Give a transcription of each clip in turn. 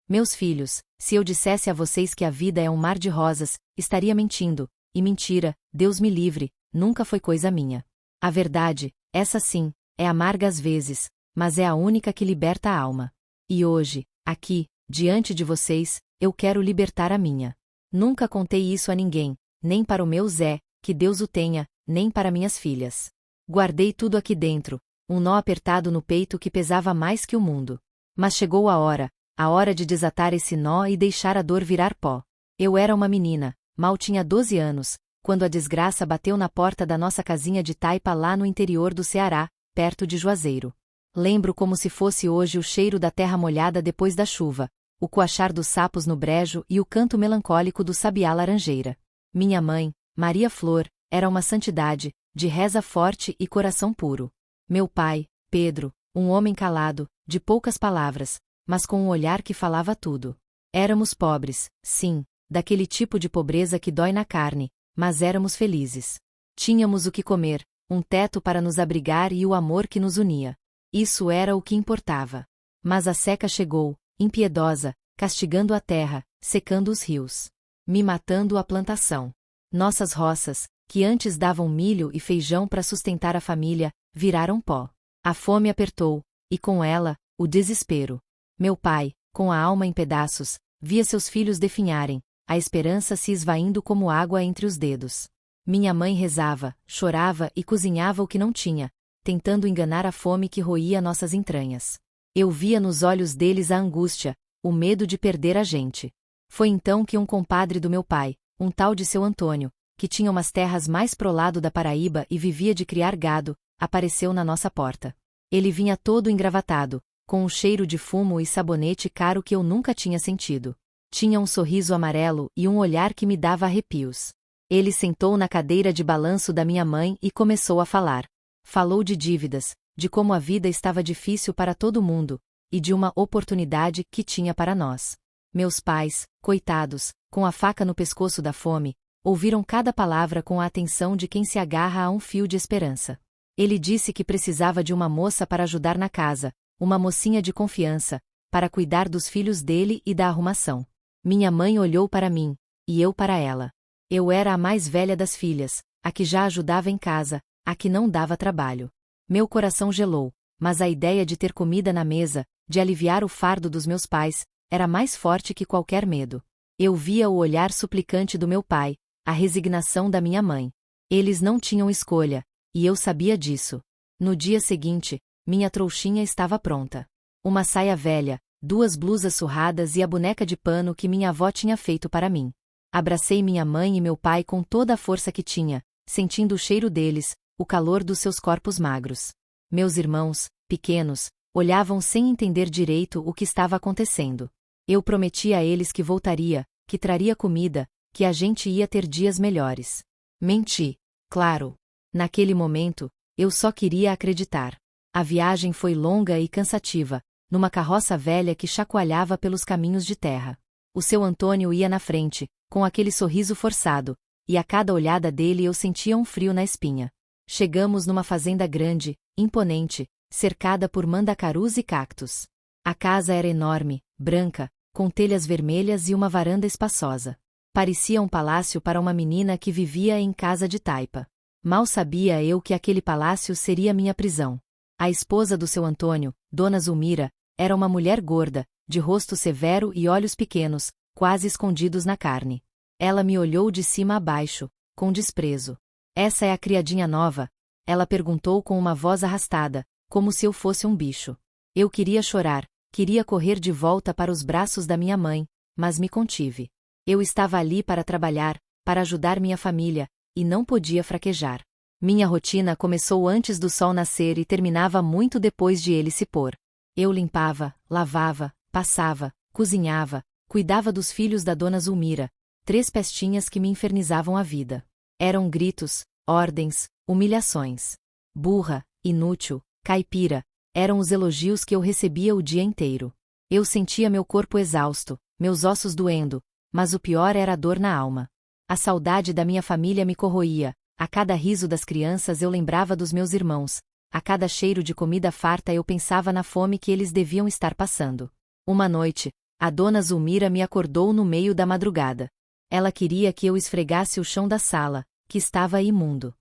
Meus filhos, se eu dissesse a vocês que a vida é um mar de rosas, estaria mentindo, e mentira, Deus me livre, nunca foi coisa minha. A verdade, essa sim, é amarga às vezes, mas é a única que liberta a alma. E hoje, aqui, diante de vocês, eu quero libertar a minha. Nunca contei isso a ninguém, nem para o meu Zé, que Deus o tenha, nem para minhas filhas. Guardei tudo aqui dentro, um nó apertado no peito que pesava mais que o mundo. Mas chegou a hora de desatar esse nó e deixar a dor virar pó. Eu era uma menina, mal tinha 12 anos, quando a desgraça bateu na porta da nossa casinha de taipa lá no interior do Ceará, perto de Juazeiro. Lembro como se fosse hoje o cheiro da terra molhada depois da chuva, o coachar dos sapos no brejo e o canto melancólico do sabiá laranjeira. Minha mãe, Maria Flor, era uma santidade, de reza forte e coração puro. Meu pai, Pedro, um homem calado, de poucas palavras, mas com um olhar que falava tudo. Éramos pobres, sim, daquele tipo de pobreza que dói na carne, mas éramos felizes. Tínhamos o que comer, um teto para nos abrigar e o amor que nos unia. Isso era o que importava. Mas a seca chegou, impiedosa, castigando a terra, secando os rios, me matando a plantação. Nossas roças, que antes davam milho e feijão para sustentar a família, viraram pó. A fome apertou, e com ela, o desespero. Meu pai, com a alma em pedaços, via seus filhos definharem, a esperança se esvaindo como água entre os dedos. Minha mãe rezava, chorava e cozinhava o que não tinha, tentando enganar a fome que roía nossas entranhas. Eu via nos olhos deles a angústia, o medo de perder a gente. Foi então que um compadre do meu pai, um tal de seu Antônio, que tinha umas terras mais pro lado da Paraíba e vivia de criar gado, apareceu na nossa porta. Ele vinha todo engravatado, com um cheiro de fumo e sabonete caro que eu nunca tinha sentido. Tinha um sorriso amarelo e um olhar que me dava arrepios. Ele sentou na cadeira de balanço da minha mãe e começou a falar. Falou de dívidas, de como a vida estava difícil para todo mundo, e de uma oportunidade que tinha para nós. Meus pais, coitados, com a faca no pescoço da fome, ouviram cada palavra com a atenção de quem se agarra a um fio de esperança. Ele disse que precisava de uma moça para ajudar na casa, uma mocinha de confiança, para cuidar dos filhos dele e da arrumação. Minha mãe olhou para mim, e eu para ela. Eu era a mais velha das filhas, a que já ajudava em casa, a que não dava trabalho. Meu coração gelou, mas a ideia de ter comida na mesa, de aliviar o fardo dos meus pais, era mais forte que qualquer medo. Eu via o olhar suplicante do meu pai, a resignação da minha mãe. Eles não tinham escolha, e eu sabia disso. No dia seguinte, minha trouxinha estava pronta. Uma saia velha, 2 blusas surradas e a boneca de pano que minha avó tinha feito para mim. Abracei minha mãe e meu pai com toda a força que tinha, sentindo o cheiro deles, o calor dos seus corpos magros. Meus irmãos, pequenos, olhavam sem entender direito o que estava acontecendo. Eu prometi a eles que voltaria, que traria comida, que a gente ia ter dias melhores. Menti, claro. Naquele momento, eu só queria acreditar. A viagem foi longa e cansativa, numa carroça velha que chacoalhava pelos caminhos de terra. O seu Antônio ia na frente, com aquele sorriso forçado, e a cada olhada dele eu sentia um frio na espinha. Chegamos numa fazenda grande, imponente, cercada por mandacarus e cactos. A casa era enorme, branca, com telhas vermelhas e uma varanda espaçosa. Parecia um palácio para uma menina que vivia em casa de taipa. Mal sabia eu que aquele palácio seria minha prisão. A esposa do seu Antônio, Dona Zulmira, era uma mulher gorda, de rosto severo e olhos pequenos, quase escondidos na carne. Ela me olhou de cima a baixo, com desprezo. Essa é a criadinha nova? Ela perguntou com uma voz arrastada, como se eu fosse um bicho. Eu queria chorar, queria correr de volta para os braços da minha mãe, mas me contive. Eu estava ali para trabalhar, para ajudar minha família, e não podia fraquejar. Minha rotina começou antes do sol nascer e terminava muito depois de ele se pôr. Eu limpava, lavava, passava, cozinhava, cuidava dos filhos da Dona Zulmira, 3 pestinhas que me infernizavam a vida. Eram gritos, ordens, humilhações. Burra, inútil, caipira, eram os elogios que eu recebia o dia inteiro. Eu sentia meu corpo exausto, meus ossos doendo, mas o pior era a dor na alma. A saudade da minha família me corroía, a cada riso das crianças eu lembrava dos meus irmãos, a cada cheiro de comida farta eu pensava na fome que eles deviam estar passando. Uma noite, A dona Zulmira me acordou no meio da madrugada. Ela queria que eu esfregasse o chão da sala, que estava imundo.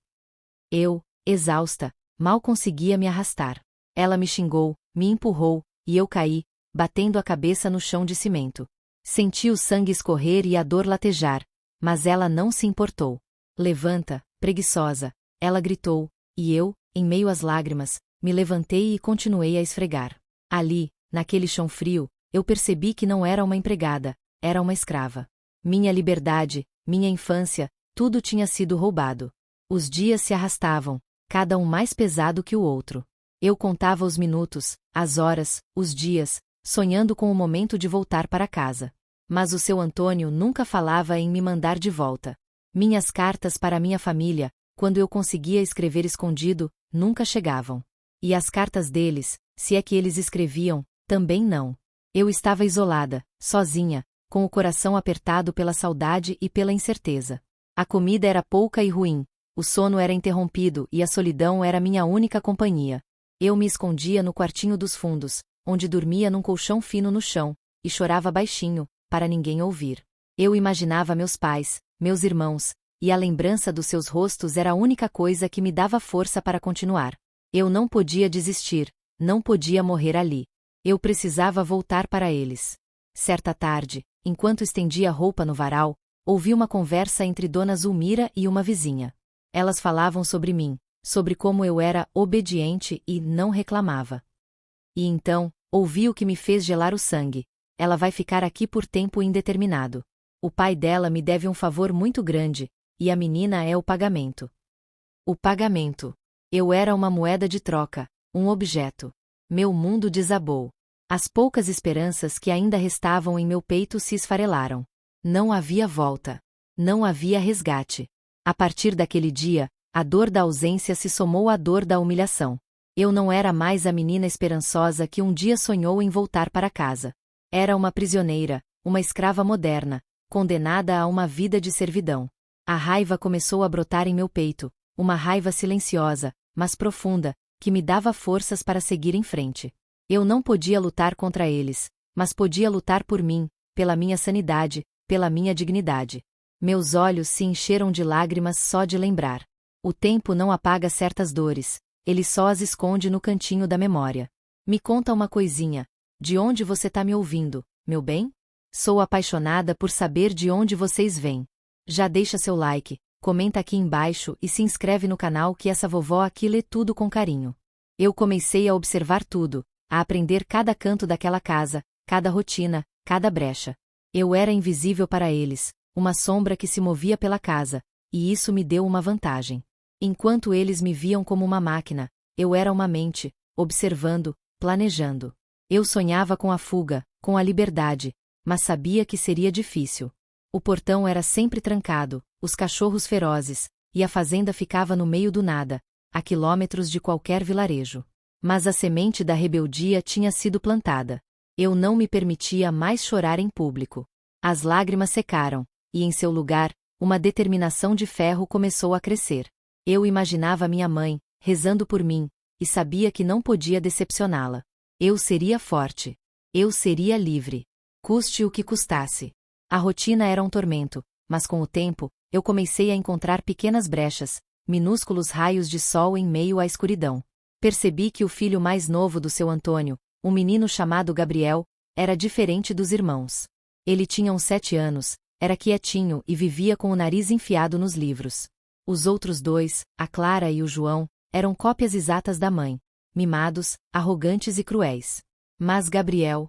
Eu, exausta, mal conseguia me arrastar. Ela me xingou, me empurrou, e eu caí, batendo a cabeça no chão de cimento. Senti o sangue escorrer e a dor latejar, mas ela não se importou. Levanta, preguiçosa, ela gritou, e eu, em meio às lágrimas, me levantei e continuei a esfregar. Ali, naquele chão frio, eu percebi que não era uma empregada, era uma escrava. Minha liberdade, minha infância, tudo tinha sido roubado. Os dias se arrastavam, cada um mais pesado que o outro. Eu contava os minutos, as horas, os dias, sonhando com o momento de voltar para casa. Mas o seu Antônio nunca falava em me mandar de volta. Minhas cartas para minha família, quando eu conseguia escrever escondido, nunca chegavam. E as cartas deles, se é que eles escreviam, também não. Eu estava isolada, sozinha, com o coração apertado pela saudade e pela incerteza. A comida era pouca e ruim, o sono era interrompido e a solidão era minha única companhia. Eu me escondia no quartinho dos fundos, onde dormia num colchão fino no chão, e chorava baixinho, para ninguém ouvir. Eu imaginava meus pais, meus irmãos, e a lembrança dos seus rostos era a única coisa que me dava força para continuar. Eu não podia desistir, não podia morrer ali. Eu precisava voltar para eles. Certa tarde, enquanto estendia roupa no varal, ouvi uma conversa entre Dona Zulmira e uma vizinha. Elas falavam sobre mim, sobre como eu era obediente e não reclamava. E então, ouvi o que me fez gelar o sangue. Ela vai ficar aqui por tempo indeterminado. O pai dela me deve um favor muito grande, e a menina é o pagamento. O pagamento. Eu era uma moeda de troca, um objeto. Meu mundo desabou. As poucas esperanças que ainda restavam em meu peito se esfarelaram. Não havia volta. Não havia resgate. A partir daquele dia, a dor da ausência se somou à dor da humilhação. Eu não era mais a menina esperançosa que um dia sonhou em voltar para casa. Era uma prisioneira, uma escrava moderna, condenada a uma vida de servidão. A raiva começou a brotar em meu peito, uma raiva silenciosa, mas profunda, que me dava forças para seguir em frente. Eu não podia lutar contra eles, mas podia lutar por mim, pela minha sanidade, pela minha dignidade. Meus olhos se encheram de lágrimas só de lembrar. O tempo não apaga certas dores, ele só as esconde no cantinho da memória. Me conta uma coisinha. De onde você tá me ouvindo, meu bem? Sou apaixonada por saber de onde vocês vêm. Já deixa seu like, comenta aqui embaixo e se inscreve no canal que essa vovó aqui lê tudo com carinho. Eu comecei a observar tudo, a aprender cada canto daquela casa, cada rotina, cada brecha. Eu era invisível para eles, uma sombra que se movia pela casa, e isso me deu uma vantagem. Enquanto eles me viam como uma máquina, eu era uma mente, observando, planejando. Eu sonhava com a fuga, com a liberdade, mas sabia que seria difícil. O portão era sempre trancado, os cachorros ferozes, e a fazenda ficava no meio do nada, a quilômetros de qualquer vilarejo. Mas a semente da rebeldia tinha sido plantada. Eu não me permitia mais chorar em público. As lágrimas secaram, e em seu lugar, uma determinação de ferro começou a crescer. Eu imaginava minha mãe, rezando por mim, e sabia que não podia decepcioná-la. Eu seria forte. Eu seria livre. Custe o que custasse. A rotina era um tormento, mas com o tempo, eu comecei a encontrar pequenas brechas, minúsculos raios de sol em meio à escuridão. Percebi que o filho mais novo do seu Antônio, um menino chamado Gabriel, era diferente dos irmãos. Ele tinha uns 7 anos, era quietinho e vivia com o nariz enfiado nos livros. Os outros dois, a Clara e o João, eram cópias exatas da mãe, mimados, arrogantes e cruéis. Mas Gabriel,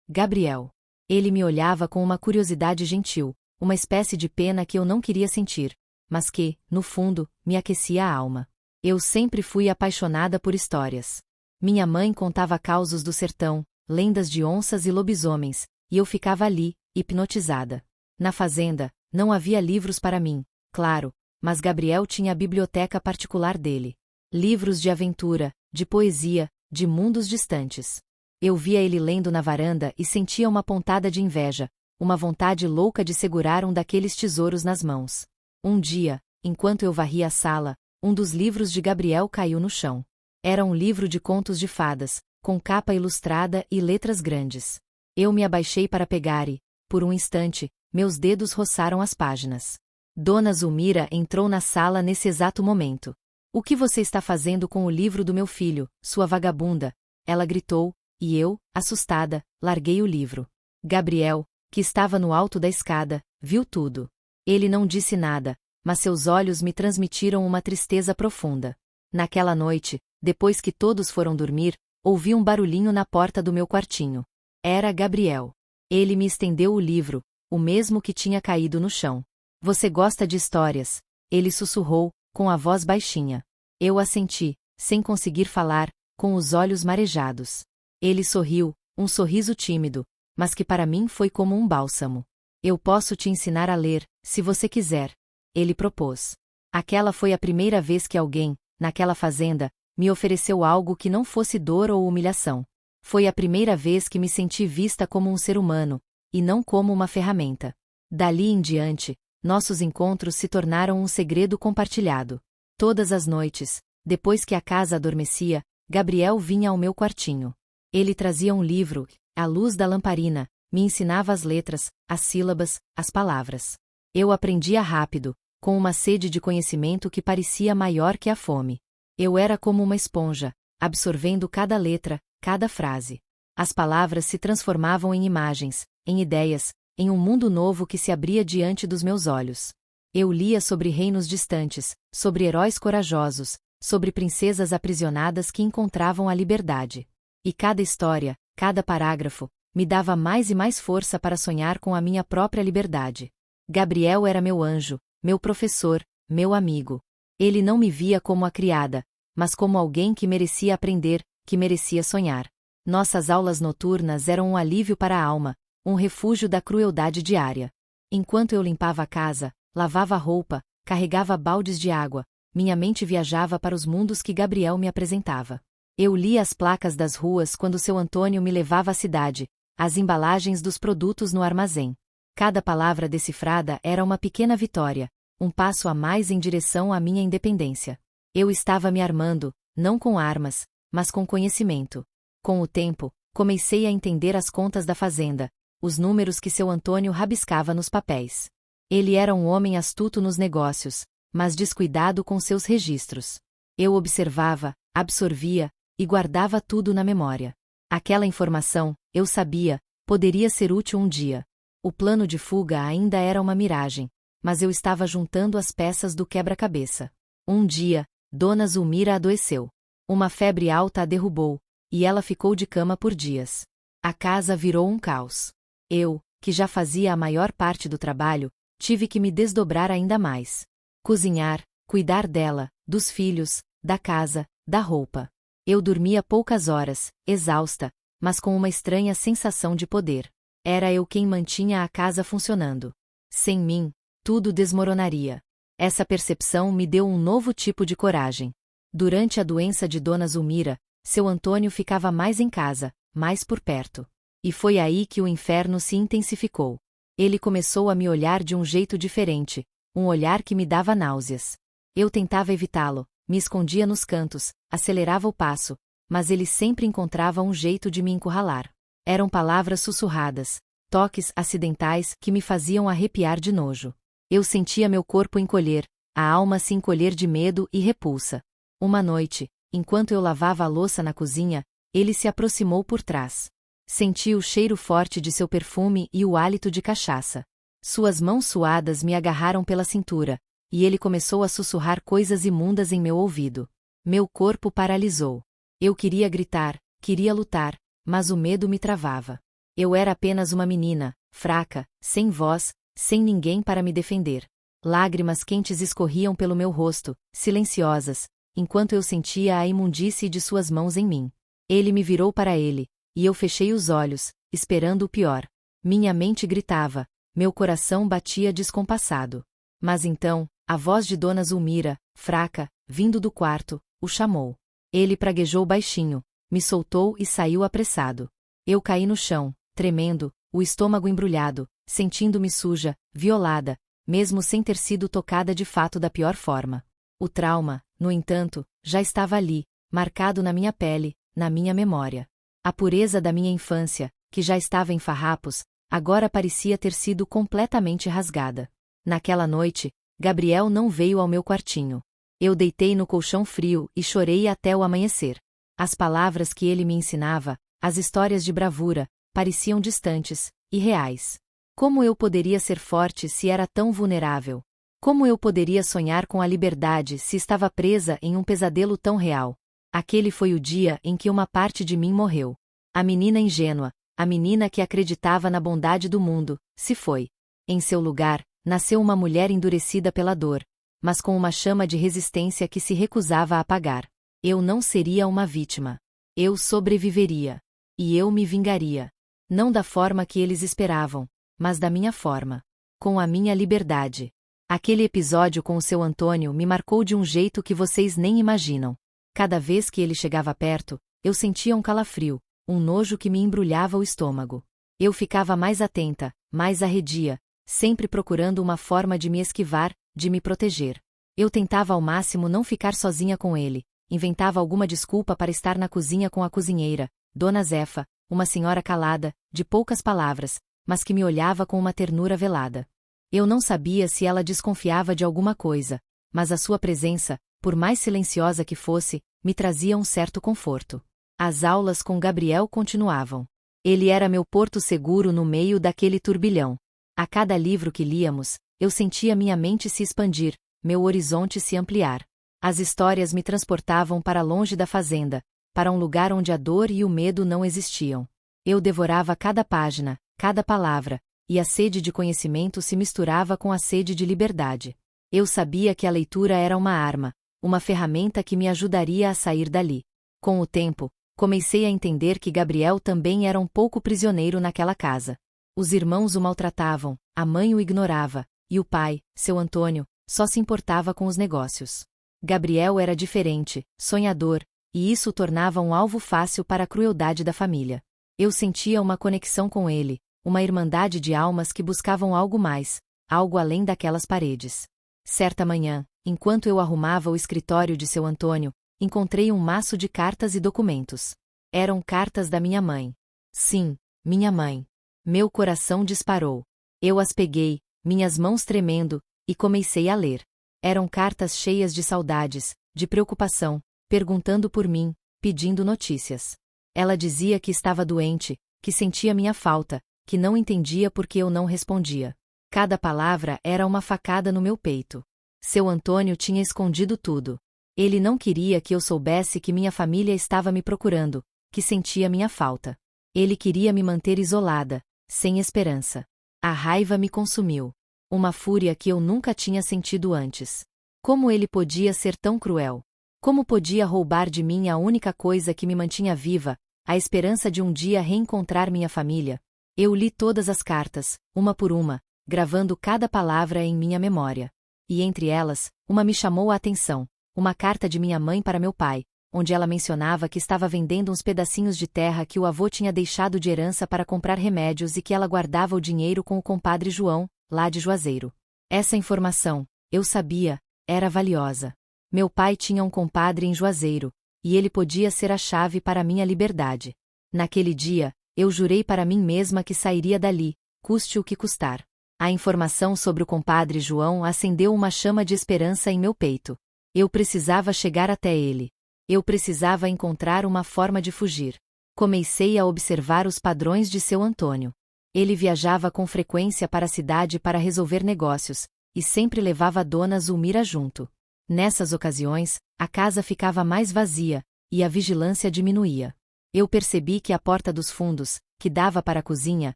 Gabriel. Ele me olhava com uma curiosidade gentil, uma espécie de pena que eu não queria sentir, mas que, no fundo, me aquecia a alma. Eu sempre fui apaixonada por histórias. Minha mãe contava causos do sertão, lendas de onças e lobisomens, e eu ficava ali, hipnotizada. Na fazenda, não havia livros para mim, claro, mas Gabriel tinha a biblioteca particular dele. Livros de aventura, de poesia, de mundos distantes. Eu via ele lendo na varanda e sentia uma pontada de inveja, uma vontade louca de segurar um daqueles tesouros nas mãos. Um dia, enquanto eu varria a sala, um dos livros de Gabriel caiu no chão. Era um livro de contos de fadas, com capa ilustrada e letras grandes. Eu me abaixei para pegar e, por um instante, meus dedos roçaram as páginas. Dona Zulmira entrou na sala nesse exato momento. O que você está fazendo com o livro do meu filho, sua vagabunda? Ela gritou, e eu, assustada, larguei o livro. Gabriel, que estava no alto da escada, viu tudo. Ele não disse nada, mas seus olhos me transmitiram uma tristeza profunda. Naquela noite, depois que todos foram dormir, ouvi um barulhinho na porta do meu quartinho. Era Gabriel. Ele me estendeu o livro, o mesmo que tinha caído no chão. Você gosta de histórias? Ele sussurrou, com a voz baixinha. Eu assenti, sem conseguir falar, com os olhos marejados. Ele sorriu, um sorriso tímido, mas que para mim foi como um bálsamo. Eu posso te ensinar a ler, se você quiser. Ele propôs. Aquela foi a primeira vez que alguém, naquela fazenda, me ofereceu algo que não fosse dor ou humilhação. Foi a primeira vez que me senti vista como um ser humano, e não como uma ferramenta. Dali em diante, nossos encontros se tornaram um segredo compartilhado. Todas as noites, depois que a casa adormecia, Gabriel vinha ao meu quartinho. Ele trazia um livro, à luz da lamparina, me ensinava as letras, as sílabas, as palavras. Eu aprendia rápido, com uma sede de conhecimento que parecia maior que a fome. Eu era como uma esponja, absorvendo cada letra, cada frase. As palavras se transformavam em imagens, em ideias, em um mundo novo que se abria diante dos meus olhos. Eu lia sobre reinos distantes, sobre heróis corajosos, sobre princesas aprisionadas que encontravam a liberdade. E cada história, cada parágrafo, me dava mais e mais força para sonhar com a minha própria liberdade. Gabriel era meu anjo, meu professor, meu amigo. Ele não me via como a criada, mas como alguém que merecia aprender, que merecia sonhar. Nossas aulas noturnas eram um alívio para a alma, um refúgio da crueldade diária. Enquanto eu limpava a casa, lavava a roupa, carregava baldes de água, minha mente viajava para os mundos que Gabriel me apresentava. Eu lia as placas das ruas quando seu Antônio me levava à cidade, as embalagens dos produtos no armazém. Cada palavra decifrada era uma pequena vitória, um passo a mais em direção à minha independência. Eu estava me armando, não com armas, mas com conhecimento. Com o tempo, comecei a entender as contas da fazenda, os números que seu Antônio rabiscava nos papéis. Ele era um homem astuto nos negócios, mas descuidado com seus registros. Eu observava, absorvia, e guardava tudo na memória. Aquela informação, eu sabia, poderia ser útil um dia. O plano de fuga ainda era uma miragem, mas eu estava juntando as peças do quebra-cabeça. Um dia, Dona Zulmira adoeceu. Uma febre alta a derrubou, e ela ficou de cama por dias. A casa virou um caos. Eu, que já fazia a maior parte do trabalho, tive que me desdobrar ainda mais. Cozinhar, cuidar dela, dos filhos, da casa, da roupa. Eu dormia poucas horas, exausta, mas com uma estranha sensação de poder. Era eu quem mantinha a casa funcionando. Sem mim, tudo desmoronaria. Essa percepção me deu um novo tipo de coragem. Durante a doença de Dona Zulmira, seu Antônio ficava mais em casa, mais por perto. E foi aí que o inferno se intensificou. Ele começou a me olhar de um jeito diferente, um olhar que me dava náuseas. Eu tentava evitá-lo, me escondia nos cantos, acelerava o passo, mas ele sempre encontrava um jeito de me encurralar. Eram palavras sussurradas, toques acidentais que me faziam arrepiar de nojo. Eu sentia meu corpo encolher, a alma se encolher de medo e repulsa. Uma noite, enquanto eu lavava a louça na cozinha, ele se aproximou por trás. Senti o cheiro forte de seu perfume e o hálito de cachaça. Suas mãos suadas me agarraram pela cintura, e ele começou a sussurrar coisas imundas em meu ouvido. Meu corpo paralisou. Eu queria gritar, queria lutar, mas o medo me travava. Eu era apenas uma menina, fraca, sem voz, sem ninguém para me defender. Lágrimas quentes escorriam pelo meu rosto, silenciosas, enquanto eu sentia a imundície de suas mãos em mim. Ele me virou para ele, e eu fechei os olhos, esperando o pior. Minha mente gritava, meu coração batia descompassado. Mas então, a voz de Dona Zulmira, fraca, vindo do quarto, o chamou. Ele praguejou baixinho, me soltou e saiu apressado. Eu caí no chão, tremendo, o estômago embrulhado, sentindo-me suja, violada, mesmo sem ter sido tocada de fato da pior forma. O trauma, no entanto, já estava ali, marcado na minha pele, na minha memória. A pureza da minha infância, que já estava em farrapos, agora parecia ter sido completamente rasgada. Naquela noite, Gabriel não veio ao meu quartinho. Eu deitei no colchão frio e chorei até o amanhecer. As palavras que ele me ensinava, as histórias de bravura, pareciam distantes, irreais. Como eu poderia ser forte se era tão vulnerável? Como eu poderia sonhar com a liberdade se estava presa em um pesadelo tão real? Aquele foi o dia em que uma parte de mim morreu. A menina ingênua, a menina que acreditava na bondade do mundo, se foi. Em seu lugar, nasceu uma mulher endurecida pela dor, mas com uma chama de resistência que se recusava a apagar. Eu não seria uma vítima. Eu sobreviveria. E eu me vingaria. Não da forma que eles esperavam, mas da minha forma. Com a minha liberdade. Aquele episódio com o seu Antônio me marcou de um jeito que vocês nem imaginam. Cada vez que ele chegava perto, eu sentia um calafrio, um nojo que me embrulhava o estômago. Eu ficava mais atenta, mais arredia, sempre procurando uma forma de me esquivar, de me proteger. Eu tentava ao máximo não ficar sozinha com ele, inventava alguma desculpa para estar na cozinha com a cozinheira, Dona Zefa, uma senhora calada, de poucas palavras, mas que me olhava com uma ternura velada. Eu não sabia se ela desconfiava de alguma coisa, mas a sua presença, por mais silenciosa que fosse, me trazia um certo conforto. As aulas com Gabriel continuavam. Ele era meu porto seguro no meio daquele turbilhão. A cada livro que líamos, eu sentia minha mente se expandir, meu horizonte se ampliar. As histórias me transportavam para longe da fazenda, para um lugar onde a dor e o medo não existiam. Eu devorava cada página, cada palavra, e a sede de conhecimento se misturava com a sede de liberdade. Eu sabia que a leitura era uma arma, uma ferramenta que me ajudaria a sair dali. Com o tempo, comecei a entender que Gabriel também era um pouco prisioneiro naquela casa. Os irmãos o maltratavam, a mãe o ignorava, e o pai, seu Antônio, só se importava com os negócios. Gabriel era diferente, sonhador, e isso o tornava um alvo fácil para a crueldade da família. Eu sentia uma conexão com ele, uma irmandade de almas que buscavam algo mais, algo além daquelas paredes. Certa manhã, enquanto eu arrumava o escritório de seu Antônio, encontrei um maço de cartas e documentos. Eram cartas da minha mãe. Sim, minha mãe. Meu coração disparou. Eu as peguei, minhas mãos tremendo, e comecei a ler. Eram cartas cheias de saudades, de preocupação, perguntando por mim, pedindo notícias. Ela dizia que estava doente, que sentia minha falta, que não entendia por que eu não respondia. Cada palavra era uma facada no meu peito. Seu Antônio tinha escondido tudo. Ele não queria que eu soubesse que minha família estava me procurando, que sentia minha falta. Ele queria me manter isolada, sem esperança. A raiva me consumiu. Uma fúria que eu nunca tinha sentido antes. Como ele podia ser tão cruel? Como podia roubar de mim a única coisa que me mantinha viva, a esperança de um dia reencontrar minha família? Eu li todas as cartas, uma por uma, gravando cada palavra em minha memória. E entre elas, uma me chamou a atenção, uma carta de minha mãe para meu pai, onde ela mencionava que estava vendendo uns pedacinhos de terra que o avô tinha deixado de herança para comprar remédios e que ela guardava o dinheiro com o compadre João, lá de Juazeiro. Essa informação, eu sabia, era valiosa. Meu pai tinha um compadre em Juazeiro, e ele podia ser a chave para minha liberdade. Naquele dia, eu jurei para mim mesma que sairia dali, custe o que custar. A informação sobre o compadre João acendeu uma chama de esperança em meu peito. Eu precisava chegar até ele. Eu precisava encontrar uma forma de fugir. Comecei a observar os padrões de seu Antônio. Ele viajava com frequência para a cidade para resolver negócios, e sempre levava a dona Zulmira junto. Nessas ocasiões, a casa ficava mais vazia, e a vigilância diminuía. Eu percebi que a porta dos fundos, que dava para a cozinha,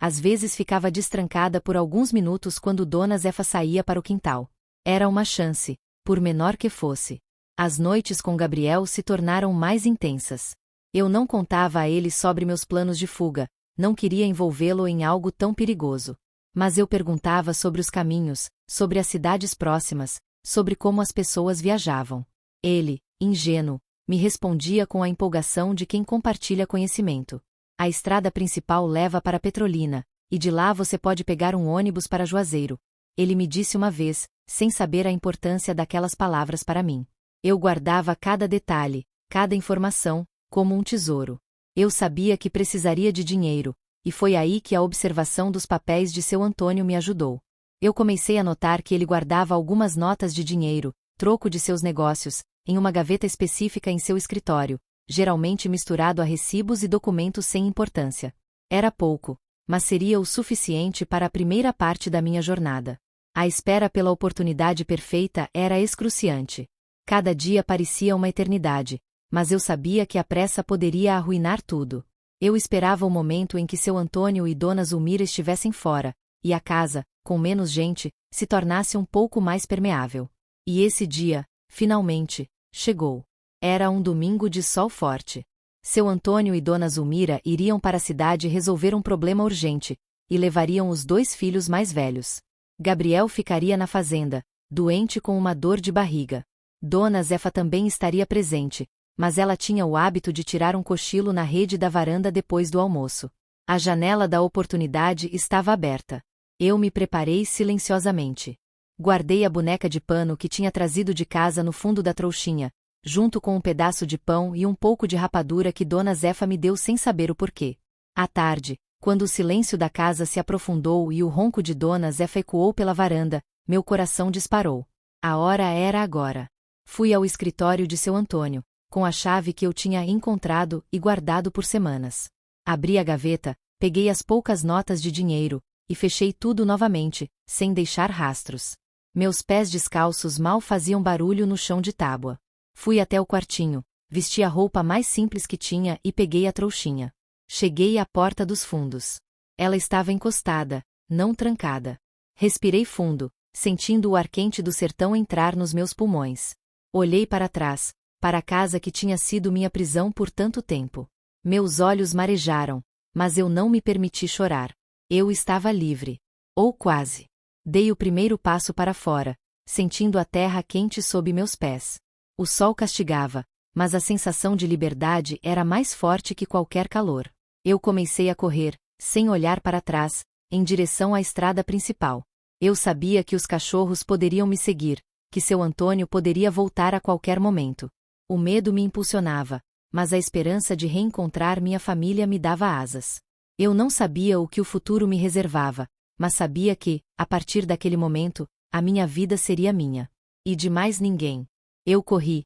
às vezes ficava destrancada por alguns minutos quando Dona Zefa saía para o quintal. Era uma chance, por menor que fosse. As noites com Gabriel se tornaram mais intensas. Eu não contava a ele sobre meus planos de fuga, não queria envolvê-lo em algo tão perigoso. Mas eu perguntava sobre os caminhos, sobre as cidades próximas, sobre como as pessoas viajavam. Ele, ingênuo, me respondia com a empolgação de quem compartilha conhecimento. A estrada principal leva para Petrolina, e de lá você pode pegar um ônibus para Juazeiro. Ele me disse uma vez, sem saber a importância daquelas palavras para mim. Eu guardava cada detalhe, cada informação, como um tesouro. Eu sabia que precisaria de dinheiro, e foi aí que a observação dos papéis de seu Antônio me ajudou. Eu comecei a notar que ele guardava algumas notas de dinheiro, troco de seus negócios, em uma gaveta específica em seu escritório, geralmente misturado a recibos e documentos sem importância. Era pouco, mas seria o suficiente para a primeira parte da minha jornada. A espera pela oportunidade perfeita era excruciante. Cada dia parecia uma eternidade, mas eu sabia que a pressa poderia arruinar tudo. Eu esperava o momento em que seu Antônio e Dona Zulmira estivessem fora, e a casa, com menos gente, se tornasse um pouco mais permeável. E esse dia, finalmente, chegou. Era um domingo de sol forte. Seu Antônio e Dona Zulmira iriam para a cidade resolver um problema urgente, e levariam os 2 filhos mais velhos. Gabriel ficaria na fazenda, doente com uma dor de barriga. Dona Zefa também estaria presente, mas ela tinha o hábito de tirar um cochilo na rede da varanda depois do almoço. A janela da oportunidade estava aberta. Eu me preparei silenciosamente. Guardei a boneca de pano que tinha trazido de casa no fundo da trouxinha, junto com um pedaço de pão e um pouco de rapadura que Dona Zefa me deu sem saber o porquê. À tarde, quando o silêncio da casa se aprofundou e o ronco de Dona Zefa ecoou pela varanda, meu coração disparou. A hora era agora. Fui ao escritório de seu Antônio, com a chave que eu tinha encontrado e guardado por semanas. Abri a gaveta, peguei as poucas notas de dinheiro, e fechei tudo novamente, sem deixar rastros. Meus pés descalços mal faziam barulho no chão de tábua. Fui até o quartinho, vesti a roupa mais simples que tinha e peguei a trouxinha. Cheguei à porta dos fundos. Ela estava encostada, não trancada. Respirei fundo, sentindo o ar quente do sertão entrar nos meus pulmões. Olhei para trás, para a casa que tinha sido minha prisão por tanto tempo. Meus olhos marejaram, mas eu não me permiti chorar. Eu estava livre. Ou quase. Dei o primeiro passo para fora, sentindo a terra quente sob meus pés. O sol castigava, mas a sensação de liberdade era mais forte que qualquer calor. Eu comecei a correr, sem olhar para trás, em direção à estrada principal. Eu sabia que os cachorros poderiam me seguir, que seu Antônio poderia voltar a qualquer momento. O medo me impulsionava, mas a esperança de reencontrar minha família me dava asas. Eu não sabia o que o futuro me reservava, mas sabia que, a partir daquele momento, a minha vida seria minha. E de mais ninguém. Eu corri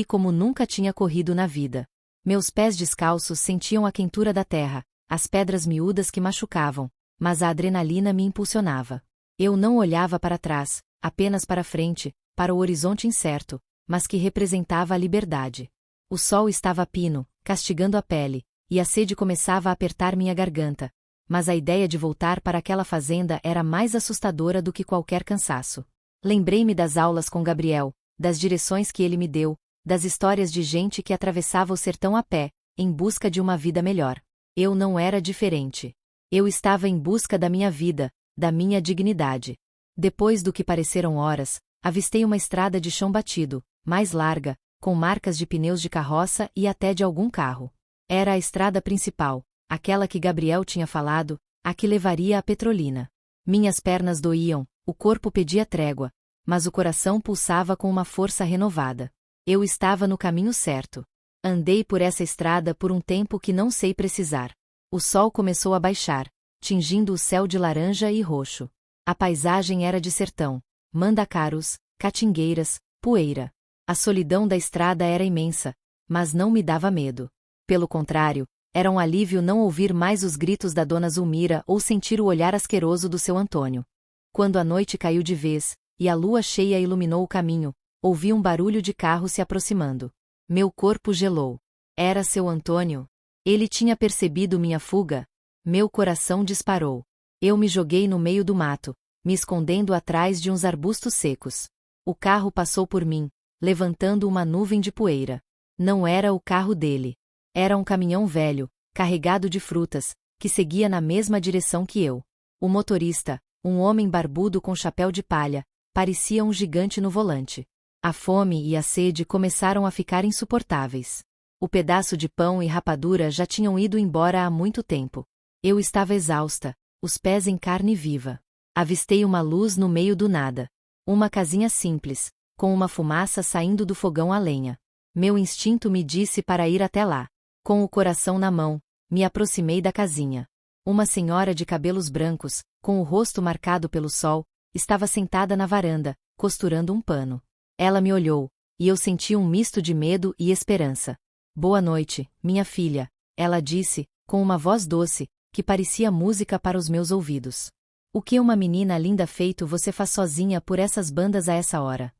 como nunca tinha corrido na vida. Meus pés descalços sentiam a quentura da terra, as pedras miúdas que machucavam, mas a adrenalina me impulsionava. Eu não olhava para trás, apenas para frente, para o horizonte incerto, mas que representava a liberdade. O sol estava a pino, castigando a pele, e a sede começava a apertar minha garganta, mas a ideia de voltar para aquela fazenda era mais assustadora do que qualquer cansaço. Lembrei-me das aulas com Gabriel, das direções que ele me deu, das histórias de gente que atravessava o sertão a pé, em busca de uma vida melhor. Eu não era diferente. Eu estava em busca da minha vida, da minha dignidade. Depois do que pareceram horas, avistei uma estrada de chão batido, mais larga, com marcas de pneus de carroça e até de algum carro. Era a estrada principal, aquela que Gabriel tinha falado, a que levaria a Petrolina. Minhas pernas doíam, o corpo pedia trégua, mas o coração pulsava com uma força renovada. Eu estava no caminho certo. Andei por essa estrada por um tempo que não sei precisar. O sol começou a baixar, tingindo o céu de laranja e roxo. A paisagem era de sertão, mandacaros, catingueiras, poeira. A solidão da estrada era imensa, mas não me dava medo. Pelo contrário, era um alívio não ouvir mais os gritos da Dona Zulmira ou sentir o olhar asqueroso do seu Antônio. Quando a noite caiu de vez, e a lua cheia iluminou o caminho, ouvi um barulho de carro se aproximando. Meu corpo gelou. Era seu Antônio. Ele tinha percebido minha fuga. Meu coração disparou. Eu me joguei no meio do mato, me escondendo atrás de uns arbustos secos. O carro passou por mim, levantando uma nuvem de poeira. Não era o carro dele. Era um caminhão velho, carregado de frutas, que seguia na mesma direção que eu. O motorista, um homem barbudo com chapéu de palha, parecia um gigante no volante. A fome e a sede começaram a ficar insuportáveis. O pedaço de pão e rapadura já tinham ido embora há muito tempo. Eu estava exausta, os pés em carne viva. Avistei uma luz no meio do nada. Uma casinha simples, com uma fumaça saindo do fogão a lenha. Meu instinto me disse para ir até lá. Com o coração na mão, me aproximei da casinha. Uma senhora de cabelos brancos, com o rosto marcado pelo sol, estava sentada na varanda, costurando um pano. Ela me olhou, e eu senti um misto de medo e esperança. Boa noite, minha filha, ela disse, com uma voz doce, que parecia música para os meus ouvidos. O que uma menina linda feito você faz sozinha por essas bandas a essa hora?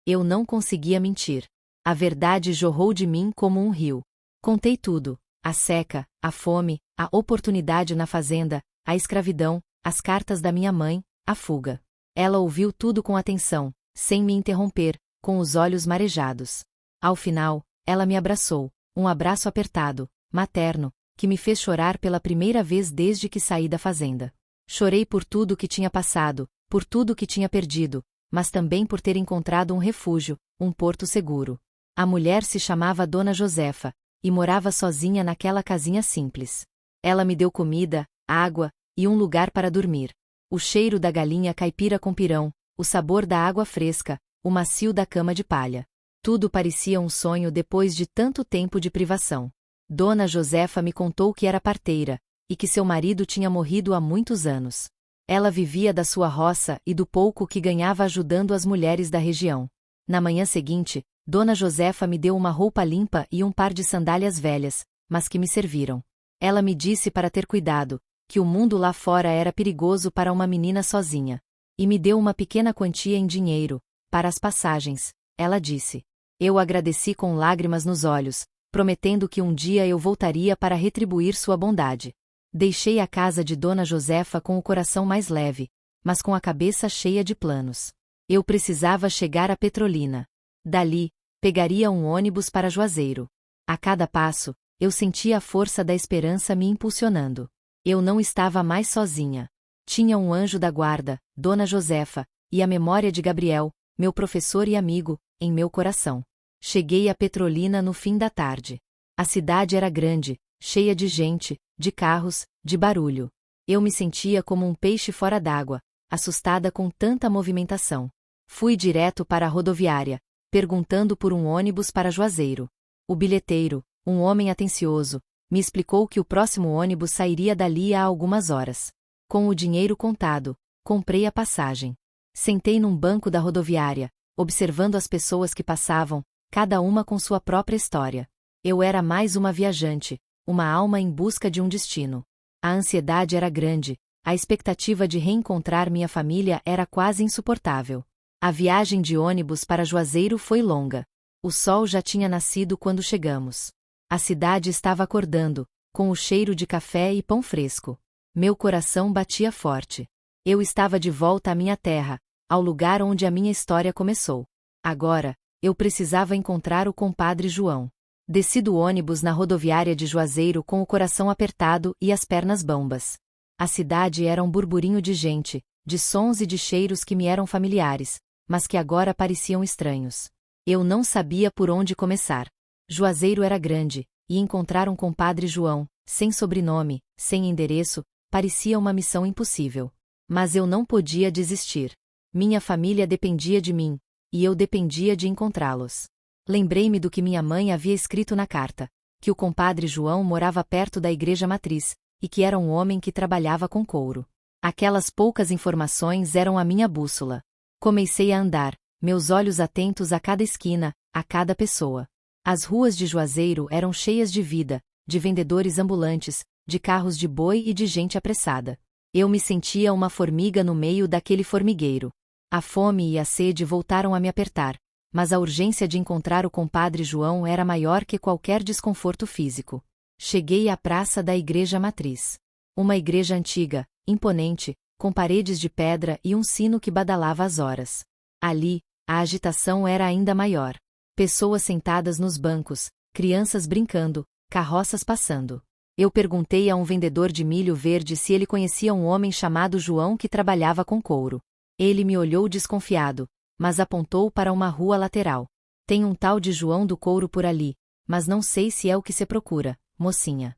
Eu não conseguia mentir. A verdade jorrou de mim como um rio. Contei tudo: a seca, a fome, a oportunidade na fazenda, a escravidão, as cartas da minha mãe, a fuga. Ela ouviu tudo com atenção, sem me interromper, com os olhos marejados. Ao final, ela me abraçou, um abraço apertado, materno, que me fez chorar pela primeira vez desde que saí da fazenda. Chorei por tudo que tinha passado, por tudo que tinha perdido, mas também por ter encontrado um refúgio, um porto seguro. A mulher se chamava Dona Josefa, e morava sozinha naquela casinha simples. Ela me deu comida, água, e um lugar para dormir. O cheiro da galinha caipira com pirão, o sabor da água fresca, o macio da cama de palha. Tudo parecia um sonho depois de tanto tempo de privação. Dona Josefa me contou que era parteira, e que seu marido tinha morrido há muitos anos. Ela vivia da sua roça e do pouco que ganhava ajudando as mulheres da região. Na manhã seguinte, Dona Josefa me deu uma roupa limpa e um par de sandálias velhas, mas que me serviram. Ela me disse para ter cuidado, que o mundo lá fora era perigoso para uma menina sozinha. E me deu uma pequena quantia em dinheiro, para as passagens, ela disse. Eu agradeci com lágrimas nos olhos, prometendo que um dia eu voltaria para retribuir sua bondade. Deixei a casa de Dona Josefa com o coração mais leve, mas com a cabeça cheia de planos. Eu precisava chegar a Petrolina. Dali, pegaria um ônibus para Juazeiro. A cada passo, eu sentia a força da esperança me impulsionando. Eu não estava mais sozinha. Tinha um anjo da guarda, Dona Josefa, e a memória de Gabriel, meu professor e amigo, em meu coração. Cheguei a Petrolina no fim da tarde. A cidade era grande, cheia de gente, de carros, de barulho. Eu me sentia como um peixe fora d'água, assustada com tanta movimentação. Fui direto para a rodoviária, perguntando por um ônibus para Juazeiro. O bilheteiro, um homem atencioso, me explicou que o próximo ônibus sairia dali a algumas horas. Com o dinheiro contado, comprei a passagem. Sentei num banco da rodoviária, observando as pessoas que passavam, cada uma com sua própria história. Eu era mais uma viajante, uma alma em busca de um destino. A ansiedade era grande, a expectativa de reencontrar minha família era quase insuportável. A viagem de ônibus para Juazeiro foi longa. O sol já tinha nascido quando chegamos. A cidade estava acordando, com o cheiro de café e pão fresco. Meu coração batia forte. Eu estava de volta à minha terra, ao lugar onde a minha história começou. Agora, eu precisava encontrar o compadre João. Desci do ônibus na rodoviária de Juazeiro com o coração apertado e as pernas bambas. A cidade era um burburinho de gente, de sons e de cheiros que me eram familiares, mas que agora pareciam estranhos. Eu não sabia por onde começar. Juazeiro era grande, e encontrar um compadre João, sem sobrenome, sem endereço, parecia uma missão impossível. Mas eu não podia desistir. Minha família dependia de mim, e eu dependia de encontrá-los. Lembrei-me do que minha mãe havia escrito na carta, que o compadre João morava perto da igreja matriz, e que era um homem que trabalhava com couro. Aquelas poucas informações eram a minha bússola. Comecei a andar, meus olhos atentos a cada esquina, a cada pessoa. As ruas de Juazeiro eram cheias de vida, de vendedores ambulantes, de carros de boi e de gente apressada. Eu me sentia uma formiga no meio daquele formigueiro. A fome e a sede voltaram a me apertar, mas a urgência de encontrar o compadre João era maior que qualquer desconforto físico. Cheguei à praça da igreja matriz. Uma igreja antiga, imponente, com paredes de pedra e um sino que badalava as horas. Ali, a agitação era ainda maior. Pessoas sentadas nos bancos, crianças brincando, carroças passando. Eu perguntei a um vendedor de milho verde se ele conhecia um homem chamado João que trabalhava com couro. Ele me olhou desconfiado, mas apontou para uma rua lateral. Tem um tal de João do Couro por ali, mas não sei se é o que se procura, mocinha.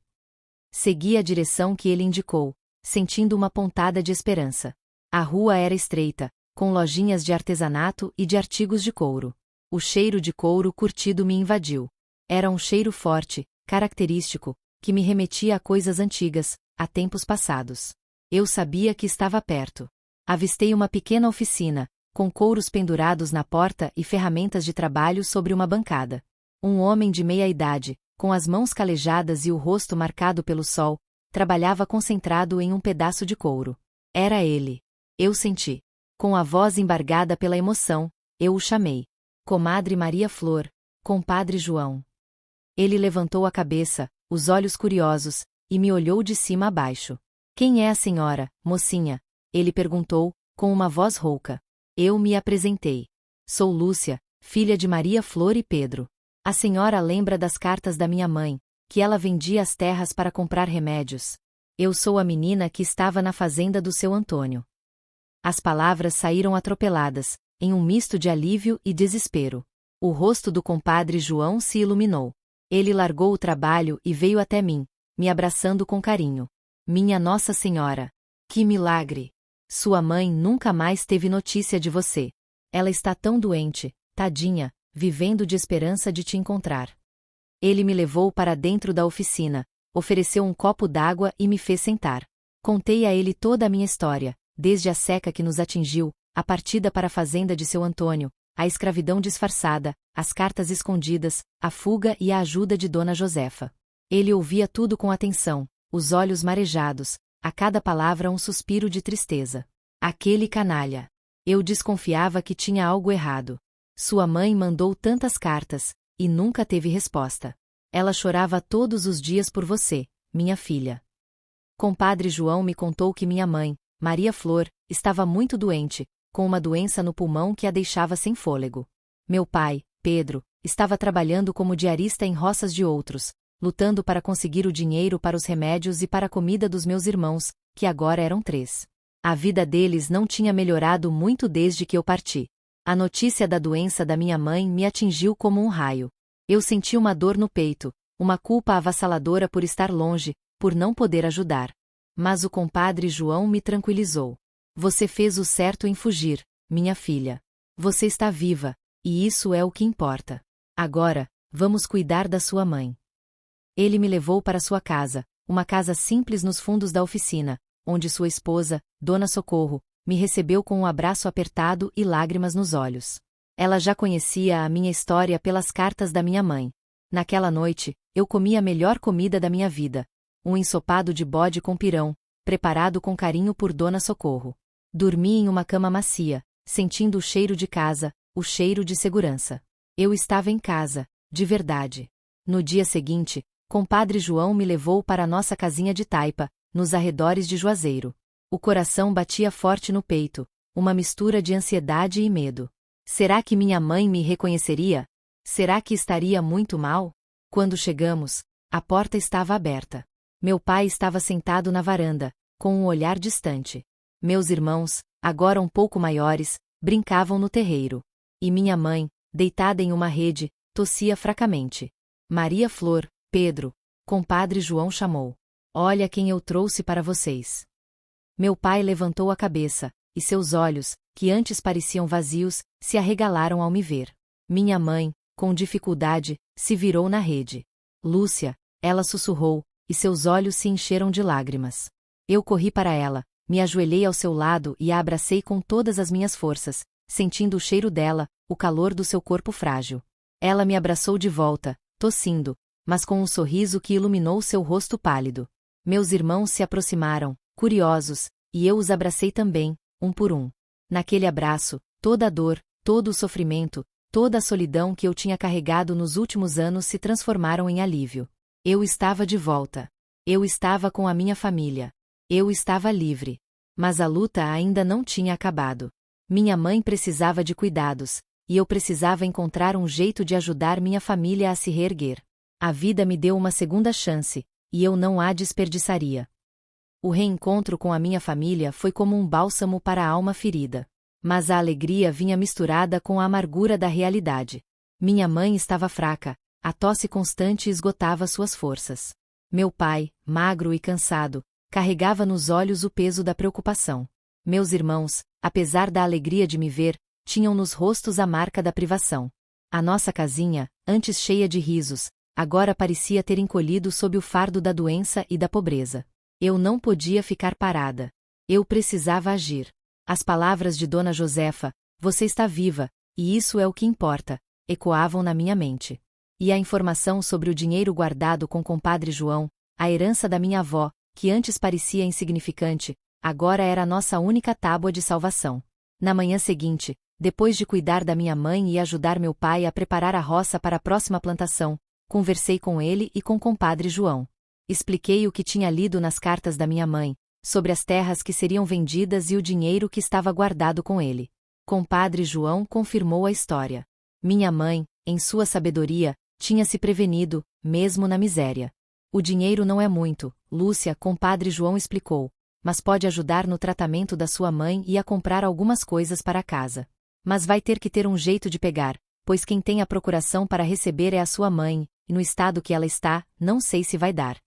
Segui a direção que ele indicou, sentindo uma pontada de esperança. A rua era estreita, com lojinhas de artesanato e de artigos de couro. O cheiro de couro curtido me invadiu. Era um cheiro forte, característico, que me remetia a coisas antigas, há tempos passados. Eu sabia que estava perto. Avistei uma pequena oficina, com couros pendurados na porta e ferramentas de trabalho sobre uma bancada. Um homem de meia idade, com as mãos calejadas e o rosto marcado pelo sol, trabalhava concentrado em um pedaço de couro. Era ele. Eu senti. Com a voz embargada pela emoção, eu o chamei. Comadre Maria Flor, compadre João. Ele levantou a cabeça, os olhos curiosos, e me olhou de cima a baixo. Quem é a senhora, mocinha? Ele perguntou, com uma voz rouca. Eu me apresentei. Sou Lúcia, filha de Maria Flor e Pedro. A senhora lembra das cartas da minha mãe, que ela vendia as terras para comprar remédios. Eu sou a menina que estava na fazenda do seu Antônio. As palavras saíram atropeladas, em um misto de alívio e desespero. O rosto do compadre João se iluminou. Ele largou o trabalho e veio até mim, me abraçando com carinho. Minha Nossa Senhora! Que milagre! Sua mãe nunca mais teve notícia de você. Ela está tão doente, tadinha, vivendo de esperança de te encontrar. Ele me levou para dentro da oficina, ofereceu um copo d'água e me fez sentar. Contei a ele toda a minha história, desde a seca que nos atingiu, a partida para a fazenda de seu Antônio, a escravidão disfarçada, as cartas escondidas, a fuga e a ajuda de Dona Josefa. Ele ouvia tudo com atenção, os olhos marejados, a cada palavra um suspiro de tristeza. Aquele canalha! Eu desconfiava que tinha algo errado. Sua mãe mandou tantas cartas, e nunca teve resposta. Ela chorava todos os dias por você, minha filha. Compadre João me contou que minha mãe, Maria Flor, estava muito doente, com uma doença no pulmão que a deixava sem fôlego. Meu pai, Pedro, estava trabalhando como diarista em roças de outros, lutando para conseguir o dinheiro para os remédios e para a comida dos meus irmãos, que agora eram 3. A vida deles não tinha melhorado muito desde que eu parti. A notícia da doença da minha mãe me atingiu como um raio. Eu senti uma dor no peito, uma culpa avassaladora por estar longe, por não poder ajudar. Mas o compadre João me tranquilizou. Você fez o certo em fugir, minha filha. Você está viva, e isso é o que importa. Agora, vamos cuidar da sua mãe. Ele me levou para sua casa, uma casa simples nos fundos da oficina, onde sua esposa, Dona Socorro, me recebeu com um abraço apertado e lágrimas nos olhos. Ela já conhecia a minha história pelas cartas da minha mãe. Naquela noite, eu comi a melhor comida da minha vida, um ensopado de bode com pirão, preparado com carinho por Dona Socorro. Dormi em uma cama macia, sentindo o cheiro de casa, o cheiro de segurança. Eu estava em casa, de verdade. No dia seguinte, compadre João me levou para a nossa casinha de taipa, nos arredores de Juazeiro. O coração batia forte no peito, uma mistura de ansiedade e medo. Será que minha mãe me reconheceria? Será que estaria muito mal? Quando chegamos, a porta estava aberta. Meu pai estava sentado na varanda, com um olhar distante. Meus irmãos, agora um pouco maiores, brincavam no terreiro. E minha mãe, deitada em uma rede, tossia fracamente. Maria Flor, Pedro, compadre João chamou. Olha quem eu trouxe para vocês. Meu pai levantou a cabeça, e seus olhos, que antes pareciam vazios, se arregalaram ao me ver. Minha mãe, com dificuldade, se virou na rede. Lúcia, ela sussurrou, e seus olhos se encheram de lágrimas. Eu corri para ela, me ajoelhei ao seu lado e a abracei com todas as minhas forças, sentindo o cheiro dela, o calor do seu corpo frágil. Ela me abraçou de volta, tossindo, mas com um sorriso que iluminou seu rosto pálido. Meus irmãos se aproximaram, curiosos, e eu os abracei também, um por um. Naquele abraço, toda a dor, todo o sofrimento, toda a solidão que eu tinha carregado nos últimos anos se transformaram em alívio. Eu estava de volta. Eu estava com a minha família. Eu estava livre. Mas a luta ainda não tinha acabado. Minha mãe precisava de cuidados, e eu precisava encontrar um jeito de ajudar minha família a se reerguer. A vida me deu uma segunda chance, e eu não a desperdiçaria. O reencontro com a minha família foi como um bálsamo para a alma ferida. Mas a alegria vinha misturada com a amargura da realidade. Minha mãe estava fraca, a tosse constante esgotava suas forças. Meu pai, magro e cansado, carregava nos olhos o peso da preocupação. Meus irmãos, apesar da alegria de me ver, tinham nos rostos a marca da privação. A nossa casinha, antes cheia de risos, agora parecia ter encolhido sob o fardo da doença e da pobreza. Eu não podia ficar parada. Eu precisava agir. As palavras de Dona Josefa, "Você está viva, e isso é o que importa", ecoavam na minha mente. E a informação sobre o dinheiro guardado com compadre João, a herança da minha avó, que antes parecia insignificante, agora era a nossa única tábua de salvação. Na manhã seguinte, depois de cuidar da minha mãe e ajudar meu pai a preparar a roça para a próxima plantação, conversei com ele e com compadre João. Expliquei o que tinha lido nas cartas da minha mãe, sobre as terras que seriam vendidas e o dinheiro que estava guardado com ele. Compadre João confirmou a história. Minha mãe, em sua sabedoria, tinha se prevenido, mesmo na miséria. "O dinheiro não é muito", Lúcia, compadre João explicou, "mas pode ajudar no tratamento da sua mãe e a comprar algumas coisas para casa. Mas vai ter que ter um jeito de pegar, pois quem tem a procuração para receber é a sua mãe, e no estado que ela está, não sei se vai dar."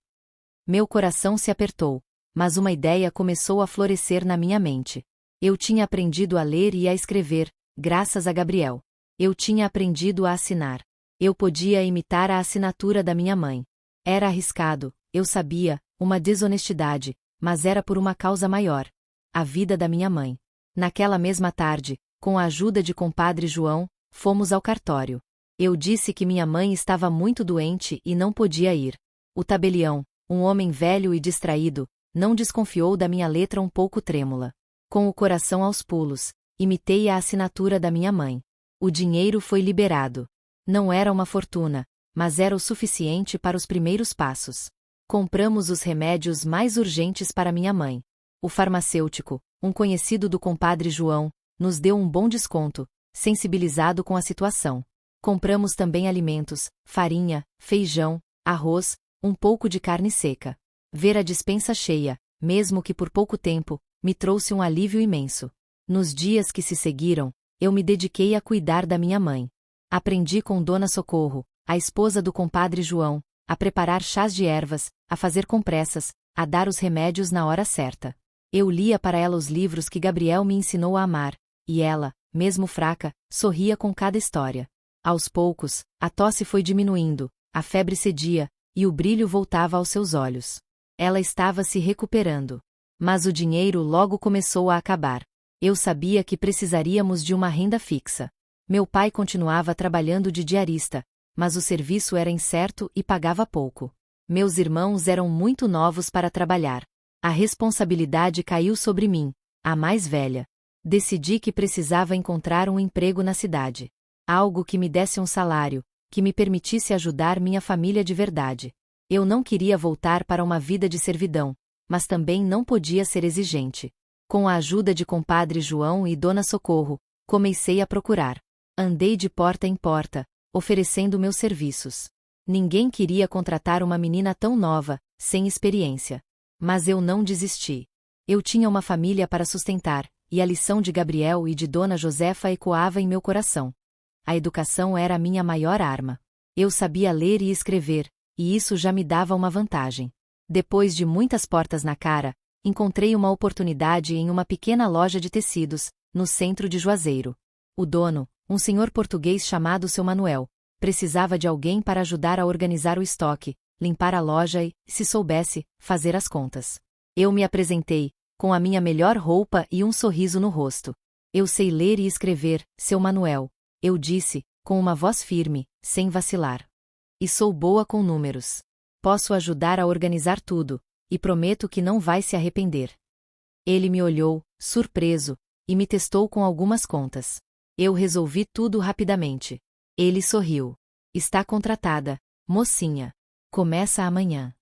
Meu coração se apertou, mas uma ideia começou a florescer na minha mente. Eu tinha aprendido a ler e a escrever, graças a Gabriel. Eu tinha aprendido a assinar. Eu podia imitar a assinatura da minha mãe. Era arriscado, eu sabia, uma desonestidade, mas era por uma causa maior: a vida da minha mãe. Naquela mesma tarde, com a ajuda de compadre João, fomos ao cartório. Eu disse que minha mãe estava muito doente e não podia ir. O tabelião, um homem velho e distraído, não desconfiou da minha letra um pouco trêmula. Com o coração aos pulos, imitei a assinatura da minha mãe. O dinheiro foi liberado. Não era uma fortuna, mas era o suficiente para os primeiros passos. Compramos os remédios mais urgentes para minha mãe. O farmacêutico, um conhecido do compadre João, nos deu um bom desconto, sensibilizado com a situação. Compramos também alimentos, farinha, feijão, arroz, um pouco de carne seca. Ver a despensa cheia, mesmo que por pouco tempo, me trouxe um alívio imenso. Nos dias que se seguiram, eu me dediquei a cuidar da minha mãe. Aprendi com Dona Socorro, a esposa do compadre João, a preparar chás de ervas, a fazer compressas, a dar os remédios na hora certa. Eu lia para ela os livros que Gabriel me ensinou a amar, e ela, mesmo fraca, sorria com cada história. Aos poucos, a tosse foi diminuindo, a febre cedia, e o brilho voltava aos seus olhos. Ela estava se recuperando. Mas o dinheiro logo começou a acabar. Eu sabia que precisaríamos de uma renda fixa. Meu pai continuava trabalhando de diarista, mas o serviço era incerto e pagava pouco. Meus irmãos eram muito novos para trabalhar. A responsabilidade caiu sobre mim, a mais velha. Decidi que precisava encontrar um emprego na cidade. Algo que me desse um salário, que me permitisse ajudar minha família de verdade. Eu não queria voltar para uma vida de servidão, mas também não podia ser exigente. Com a ajuda de compadre João e Dona Socorro, comecei a procurar. Andei de porta em porta, oferecendo meus serviços. Ninguém queria contratar uma menina tão nova, sem experiência. Mas eu não desisti. Eu tinha uma família para sustentar, e a lição de Gabriel e de Dona Josefa ecoava em meu coração. A educação era a minha maior arma. Eu sabia ler e escrever, e isso já me dava uma vantagem. Depois de muitas portas na cara, encontrei uma oportunidade em uma pequena loja de tecidos, no centro de Juazeiro. O dono, um senhor português chamado seu Manuel, precisava de alguém para ajudar a organizar o estoque, limpar a loja e, se soubesse, fazer as contas. Eu me apresentei, com a minha melhor roupa e um sorriso no rosto. "Eu sei ler e escrever, seu Manuel", eu disse, com uma voz firme, sem vacilar. "E sou boa com números. Posso ajudar a organizar tudo, e prometo que não vai se arrepender." Ele me olhou, surpreso, e me testou com algumas contas. Eu resolvi tudo rapidamente. Ele sorriu. "Está contratada, mocinha. Começa amanhã."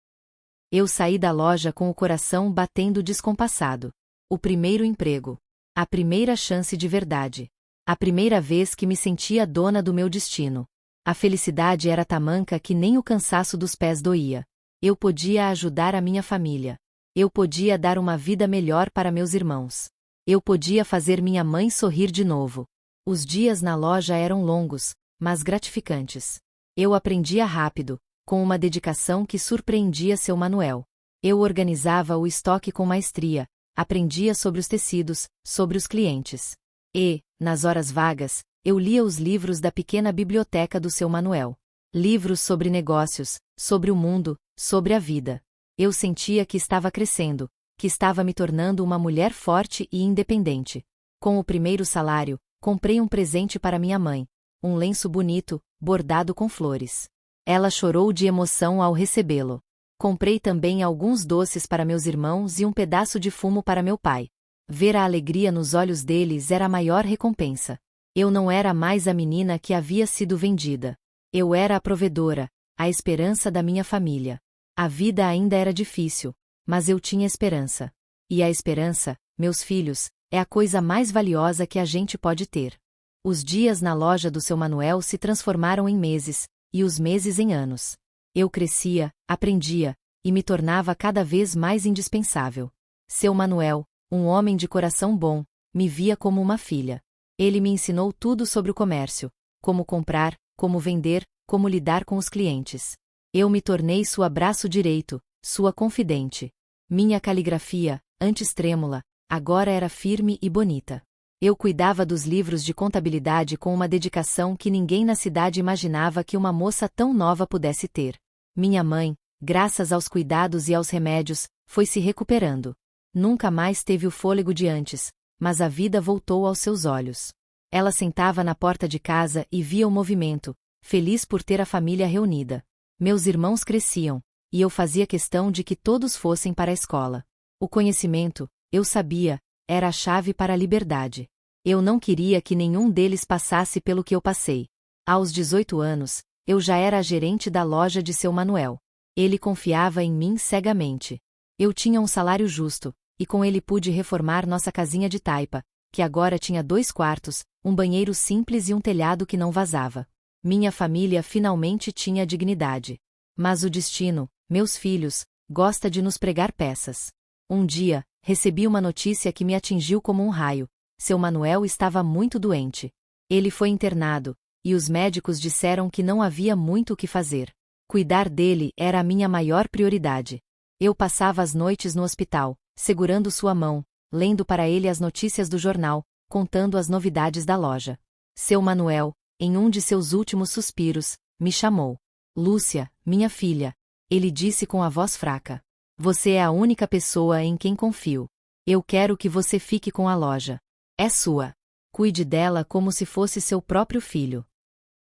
Eu saí da loja com o coração batendo descompassado. O primeiro emprego. A primeira chance de verdade. A primeira vez que me sentia dona do meu destino. A felicidade era tamanca que nem o cansaço dos pés doía. Eu podia ajudar a minha família. Eu podia dar uma vida melhor para meus irmãos. Eu podia fazer minha mãe sorrir de novo. Os dias na loja eram longos, mas gratificantes. Eu aprendia rápido, com uma dedicação que surpreendia seu Manuel. Eu organizava o estoque com maestria, aprendia sobre os tecidos, sobre os clientes. E, nas horas vagas, eu lia os livros da pequena biblioteca do seu Manuel. Livros sobre negócios, sobre o mundo, sobre a vida. Eu sentia que estava crescendo, que estava me tornando uma mulher forte e independente. Com o primeiro salário, comprei um presente para minha mãe, um lenço bonito, bordado com flores. Ela chorou de emoção ao recebê-lo. Comprei também alguns doces para meus irmãos e um pedaço de fumo para meu pai. Ver a alegria nos olhos deles era a maior recompensa. Eu não era mais a menina que havia sido vendida. Eu era a provedora, a esperança da minha família. A vida ainda era difícil, mas eu tinha esperança. E a esperança, meus filhos, é a coisa mais valiosa que a gente pode ter. Os dias na loja do seu Manuel se transformaram em meses, e os meses em anos. Eu crescia, aprendia, e me tornava cada vez mais indispensável. Seu Manuel, um homem de coração bom, me via como uma filha. Ele me ensinou tudo sobre o comércio, como comprar, como vender, como lidar com os clientes. Eu me tornei sua braço direito, sua confidente. Minha caligrafia, antes trêmula, agora era firme e bonita. Eu cuidava dos livros de contabilidade com uma dedicação que ninguém na cidade imaginava que uma moça tão nova pudesse ter. Minha mãe, graças aos cuidados e aos remédios, foi se recuperando. Nunca mais teve o fôlego de antes, mas a vida voltou aos seus olhos. Ela sentava na porta de casa e via o movimento, feliz por ter a família reunida. Meus irmãos cresciam, e eu fazia questão de que todos fossem para a escola. O conhecimento, eu sabia, era a chave para a liberdade. Eu não queria que nenhum deles passasse pelo que eu passei. Aos 18 anos, eu já era a gerente da loja de seu Manuel. Ele confiava em mim cegamente. Eu tinha um salário justo, e com ele pude reformar nossa casinha de taipa, que agora tinha 2 quartos, um banheiro simples e um telhado que não vazava. Minha família finalmente tinha dignidade. Mas o destino, meus filhos, gosta de nos pregar peças. Um dia, recebi uma notícia que me atingiu como um raio. Seu Manuel estava muito doente. Ele foi internado, e os médicos disseram que não havia muito o que fazer. Cuidar dele era a minha maior prioridade. Eu passava as noites no hospital, segurando sua mão, lendo para ele as notícias do jornal, contando as novidades da loja. Seu Manuel, em um de seus últimos suspiros, me chamou. Lúcia, minha filha. Ele disse com a voz fraca. Você é a única pessoa em quem confio. Eu quero que você fique com a loja. É sua. Cuide dela como se fosse seu próprio filho.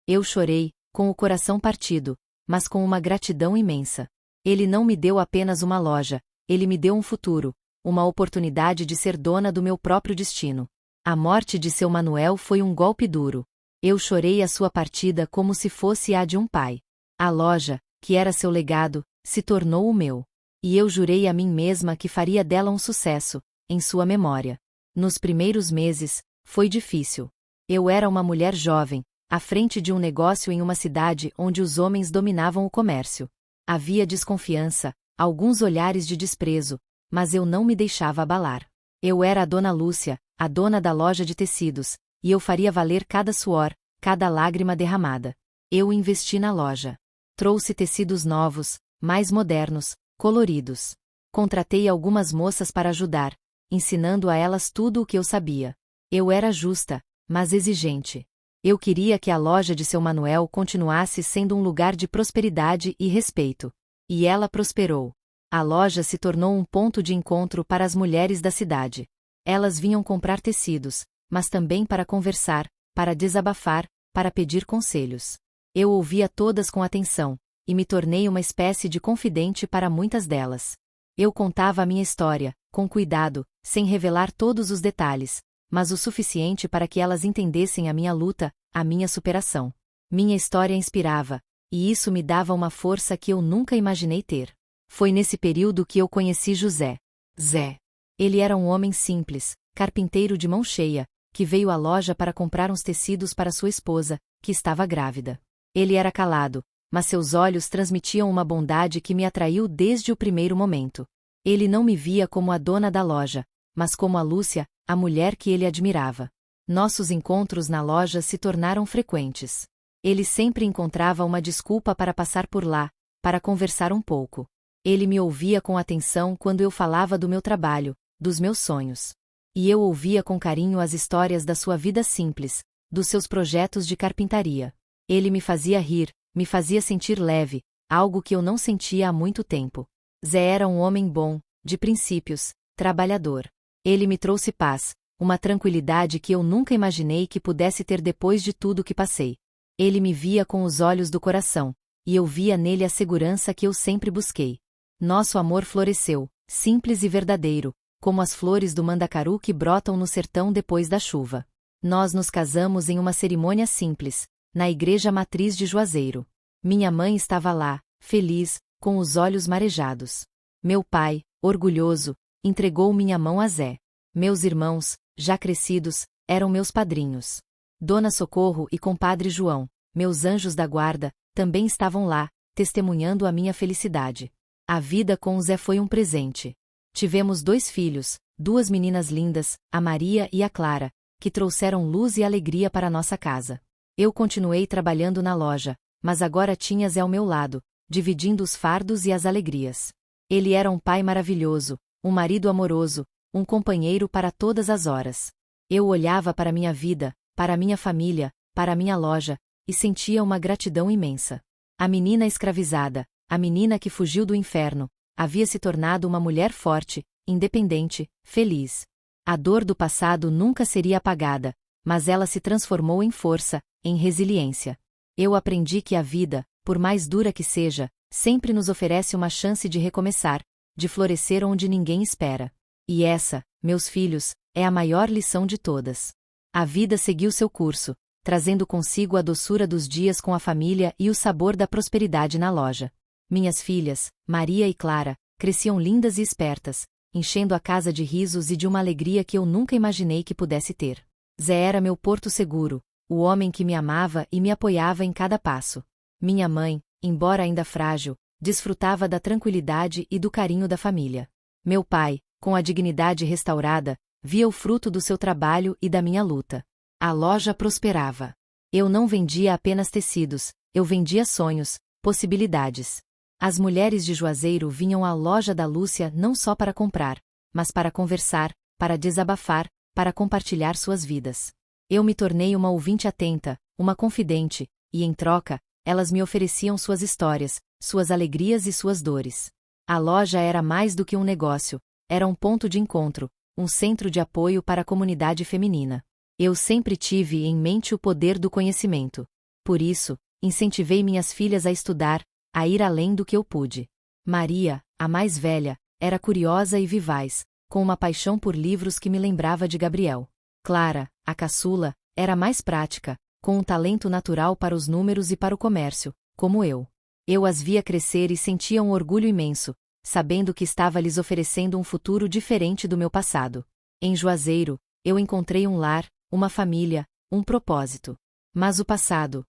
Eu chorei, com o coração partido, mas com uma gratidão imensa. Ele não me deu apenas uma loja, ele me deu um futuro, uma oportunidade de ser dona do meu próprio destino. A morte de seu Manuel foi um golpe duro. Eu chorei a sua partida como se fosse a de um pai. A loja, que era seu legado, se tornou o meu. E eu jurei a mim mesma que faria dela um sucesso, em sua memória. Nos primeiros meses, foi difícil. Eu era uma mulher jovem, à frente de um negócio em uma cidade onde os homens dominavam o comércio. Havia desconfiança, alguns olhares de desprezo, mas eu não me deixava abalar. Eu era a dona Lúcia, a dona da loja de tecidos, e eu faria valer cada suor, cada lágrima derramada. Eu investi na loja. Trouxe tecidos novos, mais modernos, coloridos. Contratei algumas moças para ajudar, ensinando a elas tudo o que eu sabia. Eu era justa, mas exigente. Eu queria que a loja de seu Manuel continuasse sendo um lugar de prosperidade e respeito. E ela prosperou. A loja se tornou um ponto de encontro para as mulheres da cidade. Elas vinham comprar tecidos, mas também para conversar, para desabafar, para pedir conselhos. Eu ouvia todas com atenção, e me tornei uma espécie de confidente para muitas delas. Eu contava a minha história, com cuidado, sem revelar todos os detalhes, mas o suficiente para que elas entendessem a minha luta, a minha superação. Minha história inspirava, e isso me dava uma força que eu nunca imaginei ter. Foi nesse período que eu conheci José. Zé. Ele era um homem simples, carpinteiro de mão cheia, que veio à loja para comprar uns tecidos para sua esposa, que estava grávida. Ele era calado, mas seus olhos transmitiam uma bondade que me atraiu desde o primeiro momento. Ele não me via como a dona da loja, mas como a Lúcia, a mulher que ele admirava. Nossos encontros na loja se tornaram frequentes. Ele sempre encontrava uma desculpa para passar por lá, para conversar um pouco. Ele me ouvia com atenção quando eu falava do meu trabalho, dos meus sonhos. E eu ouvia com carinho as histórias da sua vida simples, dos seus projetos de carpintaria. Ele me fazia rir, me fazia sentir leve, algo que eu não sentia há muito tempo. Zé era um homem bom, de princípios, trabalhador. Ele me trouxe paz, uma tranquilidade que eu nunca imaginei que pudesse ter depois de tudo que passei. Ele me via com os olhos do coração, e eu via nele a segurança que eu sempre busquei. Nosso amor floresceu, simples e verdadeiro, como as flores do mandacaru que brotam no sertão depois da chuva. Nós nos casamos em uma cerimônia simples, na igreja matriz de Juazeiro. Minha mãe estava lá, feliz, com os olhos marejados. Meu pai, orgulhoso, entregou minha mão a Zé. Meus irmãos, já crescidos, eram meus padrinhos. Dona Socorro e compadre João, meus anjos da guarda, também estavam lá, testemunhando a minha felicidade. A vida com o Zé foi um presente. Tivemos 2 filhos, 2 meninas lindas, a Maria e a Clara, que trouxeram luz e alegria para nossa casa. Eu continuei trabalhando na loja, mas agora tinha Zé ao meu lado, dividindo os fardos e as alegrias. Ele era um pai maravilhoso, um marido amoroso, um companheiro para todas as horas. Eu olhava para minha vida, para minha família, para minha loja, e sentia uma gratidão imensa. A menina escravizada, a menina que fugiu do inferno, havia se tornado uma mulher forte, independente, feliz. A dor do passado nunca seria apagada, mas ela se transformou em força, em resiliência. Eu aprendi que a vida, por mais dura que seja, sempre nos oferece uma chance de recomeçar, de florescer onde ninguém espera. E essa, meus filhos, é a maior lição de todas. A vida seguiu seu curso, trazendo consigo a doçura dos dias com a família e o sabor da prosperidade na loja. Minhas filhas, Maria e Clara, cresciam lindas e espertas, enchendo a casa de risos e de uma alegria que eu nunca imaginei que pudesse ter. Zé era meu porto seguro, o homem que me amava e me apoiava em cada passo. Minha mãe, embora ainda frágil, desfrutava da tranquilidade e do carinho da família. Meu pai, com a dignidade restaurada, via o fruto do seu trabalho e da minha luta. A loja prosperava. Eu não vendia apenas tecidos, eu vendia sonhos, possibilidades. As mulheres de Juazeiro vinham à loja da Lúcia não só para comprar, mas para conversar, para desabafar, para compartilhar suas vidas. Eu me tornei uma ouvinte atenta, uma confidente, e em troca, elas me ofereciam suas histórias, suas alegrias e suas dores. A loja era mais do que um negócio, era um ponto de encontro, um centro de apoio para a comunidade feminina. Eu sempre tive em mente o poder do conhecimento. Por isso, incentivei minhas filhas a estudar, a ir além do que eu pude. Maria, a mais velha, era curiosa e vivaz, com uma paixão por livros que me lembrava de Gabriel. Clara, a caçula, era mais prática, com um talento natural para os números e para o comércio, como eu. Eu as via crescer e sentia um orgulho imenso, sabendo que estava lhes oferecendo um futuro diferente do meu passado. Em Juazeiro, eu encontrei um lar, uma família, um propósito. Mas o passado,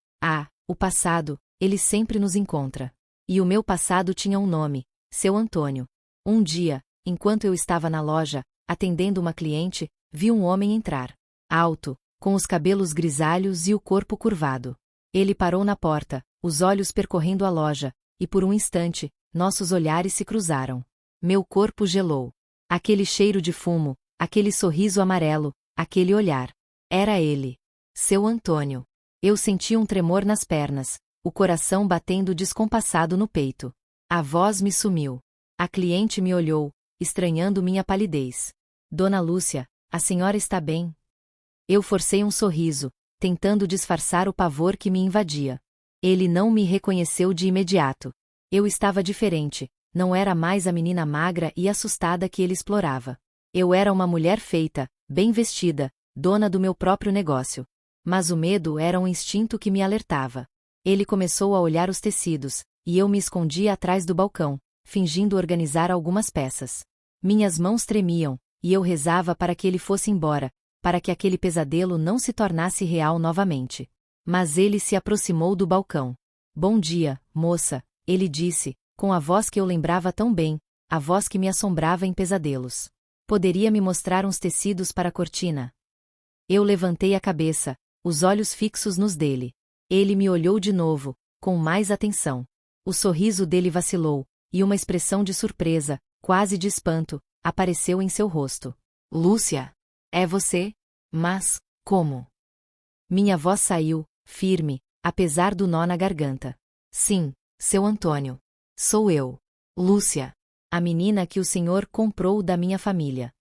ele sempre nos encontra. E o meu passado tinha um nome, Seu Antônio. Um dia, enquanto eu estava na loja, atendendo uma cliente, vi um homem entrar. Alto, com os cabelos grisalhos e o corpo curvado. Ele parou na porta, os olhos percorrendo a loja, e por um instante, nossos olhares se cruzaram. Meu corpo gelou. Aquele cheiro de fumo, aquele sorriso amarelo, aquele olhar. Era ele. Seu Antônio. Eu senti um tremor nas pernas, o coração batendo descompassado no peito. A voz me sumiu. A cliente me olhou, estranhando minha palidez. Dona Lúcia, a senhora está bem? Eu forcei um sorriso, tentando disfarçar o pavor que me invadia. Ele não me reconheceu de imediato. Eu estava diferente, não era mais a menina magra e assustada que ele explorava. Eu era uma mulher feita, bem vestida, dona do meu próprio negócio. Mas o medo era um instinto que me alertava. Ele começou a olhar os tecidos, e eu me escondia atrás do balcão, fingindo organizar algumas peças. Minhas mãos tremiam, e eu rezava para que ele fosse embora, para que aquele pesadelo não se tornasse real novamente. Mas ele se aproximou do balcão. Bom dia, moça, ele disse, com a voz que eu lembrava tão bem, a voz que me assombrava em pesadelos. Poderia me mostrar uns tecidos para a cortina? Eu levantei a cabeça, os olhos fixos nos dele. Ele me olhou de novo, com mais atenção. O sorriso dele vacilou, e uma expressão de surpresa, quase de espanto, apareceu em seu rosto. Lúcia, é você? Mas, como? Minha voz saiu, firme, apesar do nó na garganta. Sim, seu Antônio. Sou eu. Lúcia. A menina que o Senhor comprou da minha família.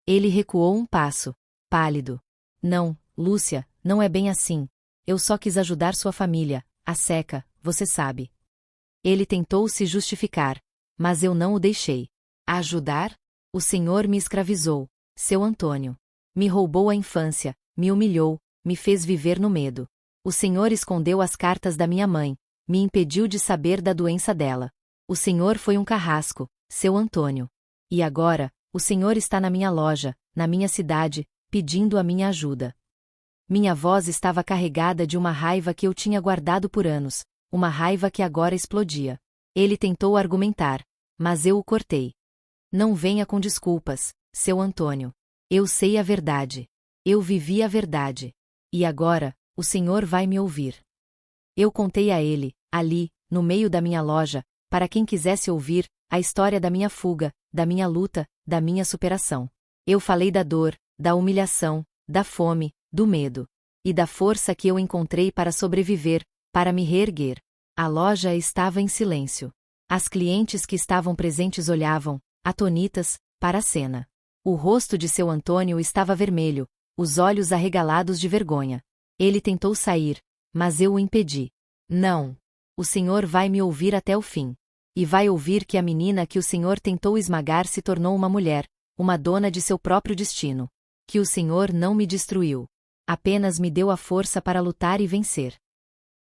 Ele recuou um passo, pálido. Não, Lúcia, não é bem assim. Eu só quis ajudar sua família, a seca, você sabe. Ele tentou se justificar, mas eu não o deixei. Ajudar? O Senhor me escravizou, seu Antônio. Me roubou a infância, me humilhou, me fez viver no medo. O Senhor escondeu as cartas da minha mãe, me impediu de saber da doença dela. O Senhor foi um carrasco, seu Antônio. E agora, o Senhor está na minha loja, na minha cidade, pedindo a minha ajuda. Minha voz estava carregada de uma raiva que eu tinha guardado por anos, uma raiva que agora explodia. Ele tentou argumentar, mas eu o cortei. Não venha com desculpas, seu Antônio. Eu sei a verdade. Eu vivi a verdade. E agora, o Senhor vai me ouvir. Eu contei a ele, ali, no meio da minha loja, para quem quisesse ouvir, a história da minha fuga, da minha luta, da minha superação. Eu falei da dor, da humilhação, da fome, do medo. E da força que eu encontrei para sobreviver, para me reerguer. A loja estava em silêncio. As clientes que estavam presentes olhavam, atonitas, para a cena. O rosto de seu Antônio estava vermelho, os olhos arregalados de vergonha. Ele tentou sair, mas eu o impedi. Não. O Senhor vai me ouvir até o fim. E vai ouvir que a menina que o Senhor tentou esmagar se tornou uma mulher, uma dona de seu próprio destino. Que o Senhor não me destruiu. Apenas me deu a força para lutar e vencer.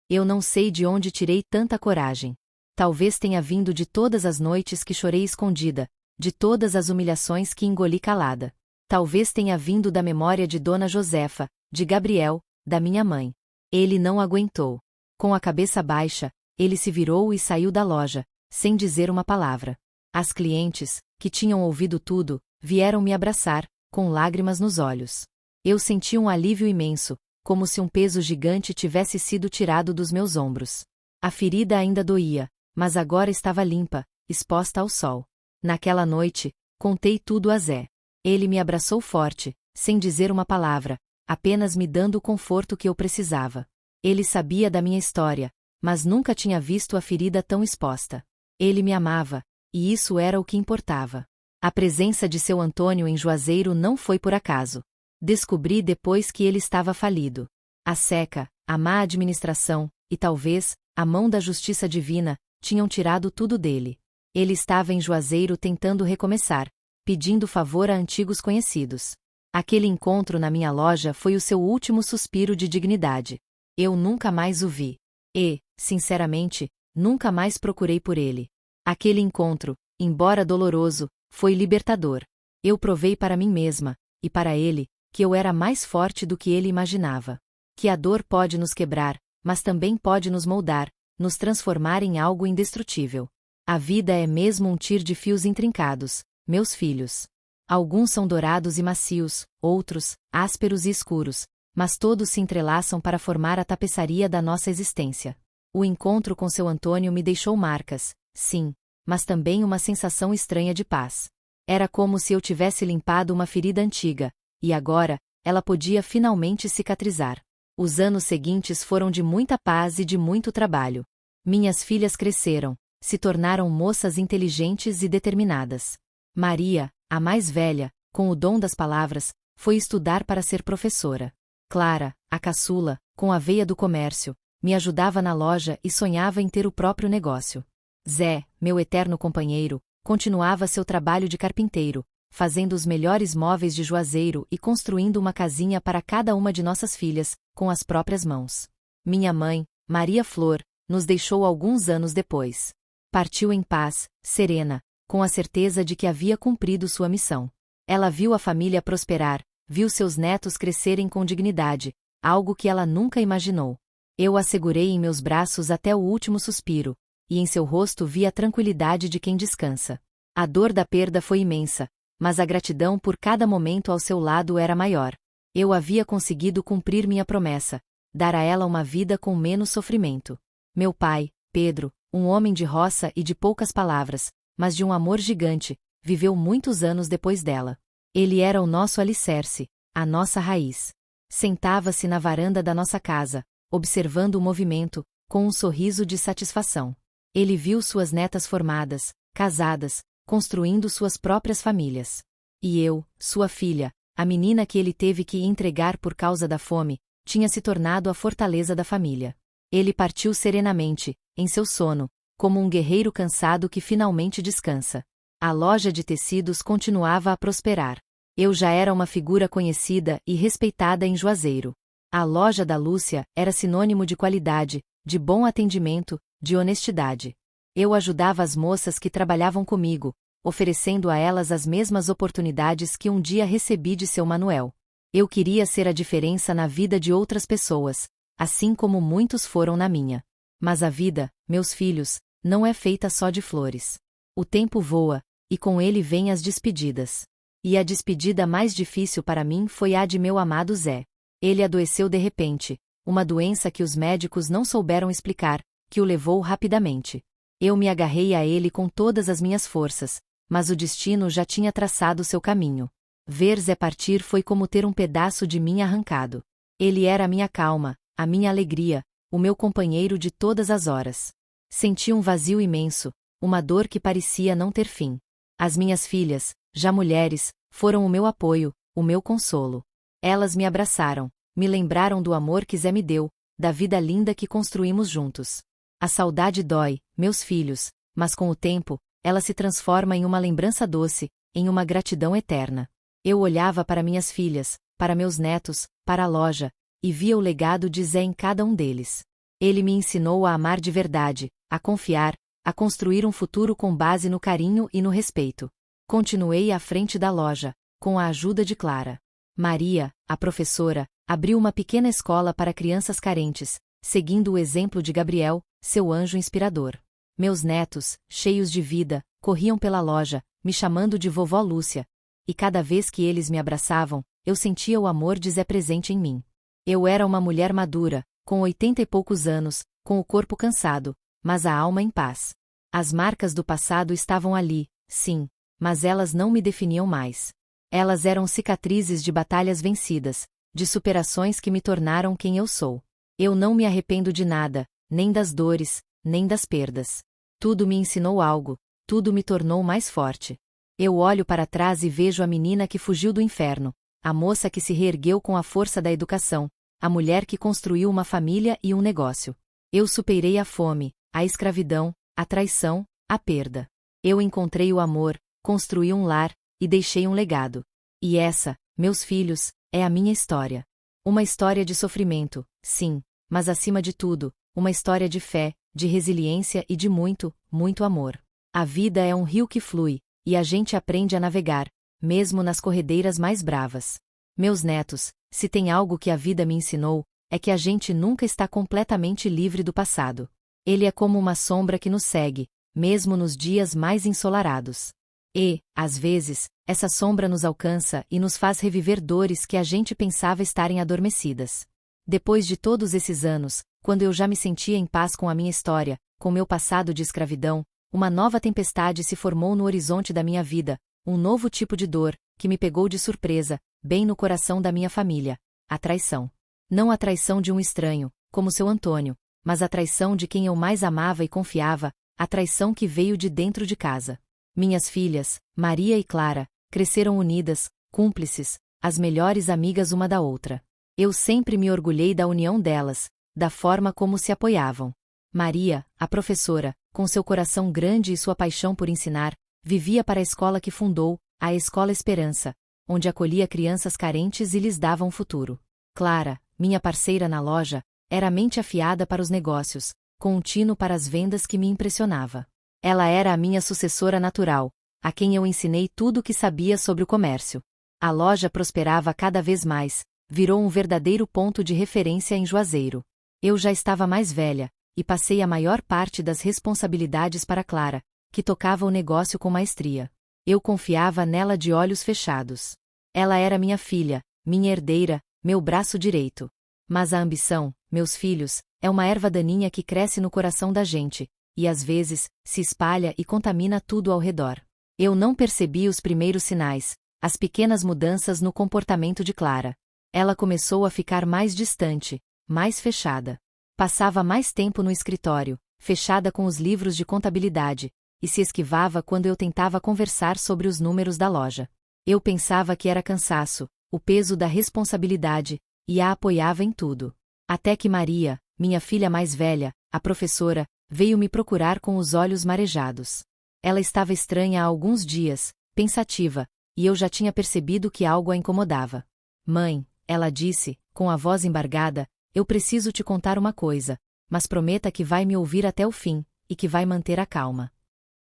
Eu não sei de onde tirei tanta coragem. Talvez tenha vindo de todas as noites que chorei escondida, de todas as humilhações que engoli calada. Talvez tenha vindo da memória de Dona Josefa, de Gabriel, da minha mãe. Ele não aguentou. Com a cabeça baixa, ele se virou e saiu da loja, sem dizer uma palavra. As clientes, que tinham ouvido tudo, vieram me abraçar, com lágrimas nos olhos. Eu senti um alívio imenso, como se um peso gigante tivesse sido tirado dos meus ombros. A ferida ainda doía, mas agora estava limpa, exposta ao sol. Naquela noite, contei tudo a Zé. Ele me abraçou forte, sem dizer uma palavra, apenas me dando o conforto que eu precisava. Ele sabia da minha história, mas nunca tinha visto a ferida tão exposta. Ele me amava, e isso era o que importava. A presença de seu Antônio em Juazeiro não foi por acaso. Descobri depois que ele estava falido. A seca, a má administração, e talvez, a mão da justiça divina, tinham tirado tudo dele. Ele estava em Juazeiro tentando recomeçar, pedindo favor a antigos conhecidos. Aquele encontro na minha loja foi o seu último suspiro de dignidade. Eu nunca mais o vi. E, sinceramente, nunca mais procurei por ele. Aquele encontro, embora doloroso, foi libertador. Eu provei para mim mesma, e para ele, que eu era mais forte do que ele imaginava. Que a dor pode nos quebrar, mas também pode nos moldar, nos transformar em algo indestrutível. A vida é mesmo um tir de fios intrincados, meus filhos. Alguns são dourados e macios, outros, ásperos e escuros, mas todos se entrelaçam para formar a tapeçaria da nossa existência. O encontro com seu Antônio me deixou marcas, sim, mas também uma sensação estranha de paz. Era como se eu tivesse limpado uma ferida antiga, e agora, ela podia finalmente cicatrizar. Os anos seguintes foram de muita paz e de muito trabalho. Minhas filhas cresceram, se tornaram moças inteligentes e determinadas. Maria, a mais velha, com o dom das palavras, foi estudar para ser professora. Clara, a caçula, com a veia do comércio, me ajudava na loja e sonhava em ter o próprio negócio. Zé, meu eterno companheiro, continuava seu trabalho de carpinteiro, fazendo os melhores móveis de Juazeiro e construindo uma casinha para cada uma de nossas filhas, com as próprias mãos. Minha mãe, Maria Flor, nos deixou alguns anos depois. Partiu em paz, serena, com a certeza de que havia cumprido sua missão. Ela viu a família prosperar, viu seus netos crescerem com dignidade, algo que ela nunca imaginou. Eu a segurei em meus braços até o último suspiro, e em seu rosto vi a tranquilidade de quem descansa. A dor da perda foi imensa, mas a gratidão por cada momento ao seu lado era maior. Eu havia conseguido cumprir minha promessa, dar a ela uma vida com menos sofrimento. Meu pai, Pedro, um homem de roça e de poucas palavras, mas de um amor gigante, viveu muitos anos depois dela. Ele era o nosso alicerce, a nossa raiz. Sentava-se na varanda da nossa casa, observando o movimento, com um sorriso de satisfação. Ele viu suas netas formadas, casadas, construindo suas próprias famílias. E eu, sua filha, a menina que ele teve que entregar por causa da fome, tinha se tornado a fortaleza da família. Ele partiu serenamente, em seu sono, como um guerreiro cansado que finalmente descansa. A loja de tecidos continuava a prosperar. Eu já era uma figura conhecida e respeitada em Juazeiro. A loja da Lúcia era sinônimo de qualidade, de bom atendimento, de honestidade. Eu ajudava as moças que trabalhavam comigo, oferecendo a elas as mesmas oportunidades que um dia recebi de seu Manuel. Eu queria ser a diferença na vida de outras pessoas, assim como muitos foram na minha. Mas a vida, meus filhos, não é feita só de flores. O tempo voa, e com ele vêm as despedidas. E a despedida mais difícil para mim foi a de meu amado Zé. Ele adoeceu de repente, uma doença que os médicos não souberam explicar, que o levou rapidamente. Eu me agarrei a ele com todas as minhas forças, mas o destino já tinha traçado seu caminho. Ver Zé partir foi como ter um pedaço de mim arrancado. Ele era a minha calma, a minha alegria, o meu companheiro de todas as horas. Senti um vazio imenso, uma dor que parecia não ter fim. As minhas filhas, já mulheres, foram o meu apoio, o meu consolo. Elas me abraçaram, me lembraram do amor que Zé me deu, da vida linda que construímos juntos. A saudade dói, meus filhos, mas com o tempo, ela se transforma em uma lembrança doce, em uma gratidão eterna. Eu olhava para minhas filhas, para meus netos, para a loja, e via o legado de Zé em cada um deles. Ele me ensinou a amar de verdade, a confiar, a construir um futuro com base no carinho e no respeito. Continuei à frente da loja, com a ajuda de Clara. Maria, a professora, abriu uma pequena escola para crianças carentes, seguindo o exemplo de Gabriel, seu anjo inspirador. Meus netos, cheios de vida, corriam pela loja, me chamando de vovó Lúcia, e cada vez que eles me abraçavam, eu sentia o amor de Zé presente em mim. Eu era uma mulher madura, com 80 e poucos anos, com o corpo cansado, mas a alma em paz. As marcas do passado estavam ali, sim, mas elas não me definiam mais. Elas eram cicatrizes de batalhas vencidas, de superações que me tornaram quem eu sou. Eu não me arrependo de nada, nem das dores, nem das perdas. Tudo me ensinou algo, tudo me tornou mais forte. Eu olho para trás e vejo a menina que fugiu do inferno, a moça que se reergueu com a força da educação, a mulher que construiu uma família e um negócio. Eu superei a fome, a escravidão, a traição, a perda. Eu encontrei o amor, construí um lar, e deixei um legado. E essa, meus filhos, é a minha história. Uma história de sofrimento, sim, mas acima de tudo, uma história de fé, de resiliência e de muito, muito amor. A vida é um rio que flui, e a gente aprende a navegar, mesmo nas corredeiras mais bravas. Meus netos, se tem algo que a vida me ensinou, é que a gente nunca está completamente livre do passado. Ele é como uma sombra que nos segue, mesmo nos dias mais ensolarados. E, às vezes, essa sombra nos alcança e nos faz reviver dores que a gente pensava estarem adormecidas. Depois de todos esses anos, quando eu já me sentia em paz com a minha história, com meu passado de escravidão, uma nova tempestade se formou no horizonte da minha vida, um novo tipo de dor, que me pegou de surpresa, bem no coração da minha família: a traição. Não a traição de um estranho, como seu Antônio, mas a traição de quem eu mais amava e confiava, a traição que veio de dentro de casa. Minhas filhas, Maria e Clara, cresceram unidas, cúmplices, as melhores amigas uma da outra. Eu sempre me orgulhei da união delas, da forma como se apoiavam. Maria, a professora, com seu coração grande e sua paixão por ensinar, vivia para a escola que fundou, a Escola Esperança, onde acolhia crianças carentes e lhes dava um futuro. Clara, minha parceira na loja, era a mente afiada para os negócios, com um tino para as vendas que me impressionava. Ela era a minha sucessora natural, a quem eu ensinei tudo o que sabia sobre o comércio. A loja prosperava cada vez mais, virou um verdadeiro ponto de referência em Juazeiro. Eu já estava mais velha, e passei a maior parte das responsabilidades para Clara, que tocava o negócio com maestria. Eu confiava nela de olhos fechados. Ela era minha filha, minha herdeira, meu braço direito. Mas a ambição, meus filhos, é uma erva daninha que cresce no coração da gente, e às vezes, se espalha e contamina tudo ao redor. Eu não percebi os primeiros sinais, as pequenas mudanças no comportamento de Clara. Ela começou a ficar mais distante, mais fechada. Passava mais tempo no escritório, fechada com os livros de contabilidade, e se esquivava quando eu tentava conversar sobre os números da loja. Eu pensava que era cansaço, o peso da responsabilidade, e a apoiava em tudo. Até que Maria, minha filha mais velha, a professora, veio me procurar com os olhos marejados. Ela estava estranha há alguns dias, pensativa, e eu já tinha percebido que algo a incomodava. Mãe, ela disse, com a voz embargada, eu preciso te contar uma coisa, mas prometa que vai me ouvir até o fim, e que vai manter a calma.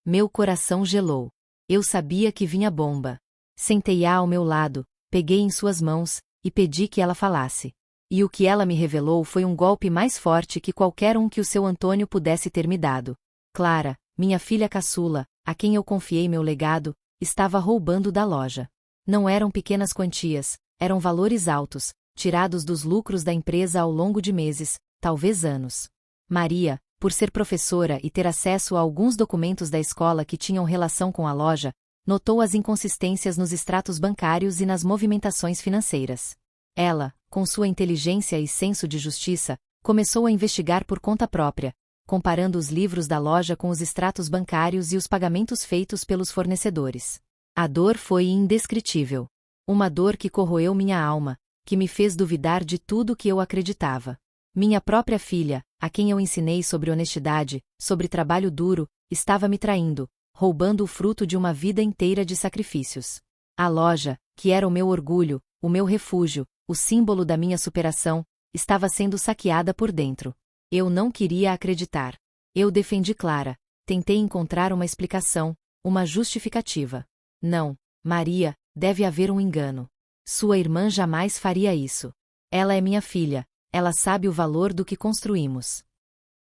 Meu coração gelou. Eu sabia que vinha bomba. Sentei-a ao meu lado, peguei em suas mãos, e pedi que ela falasse. E o que ela me revelou foi um golpe mais forte que qualquer um que o seu Antônio pudesse ter me dado. Clara, minha filha caçula, a quem eu confiei meu legado, estava roubando da loja. Não eram pequenas quantias, eram valores altos, tirados dos lucros da empresa ao longo de meses, talvez anos. Maria, por ser professora e ter acesso a alguns documentos da escola que tinham relação com a loja, notou as inconsistências nos extratos bancários e nas movimentações financeiras. Ela, com sua inteligência e senso de justiça, começou a investigar por conta própria, comparando os livros da loja com os extratos bancários e os pagamentos feitos pelos fornecedores. A dor foi indescritível. Uma dor que corroeu minha alma, que me fez duvidar de tudo que eu acreditava. Minha própria filha, a quem eu ensinei sobre honestidade, sobre trabalho duro, estava me traindo, roubando o fruto de uma vida inteira de sacrifícios. A loja, que era o meu orgulho, o meu refúgio, o símbolo da minha superação, estava sendo saqueada por dentro. Eu não queria acreditar. Eu defendi Clara, tentei encontrar uma explicação, uma justificativa. Não, Maria, deve haver um engano. Sua irmã jamais faria isso. Ela é minha filha, ela sabe o valor do que construímos.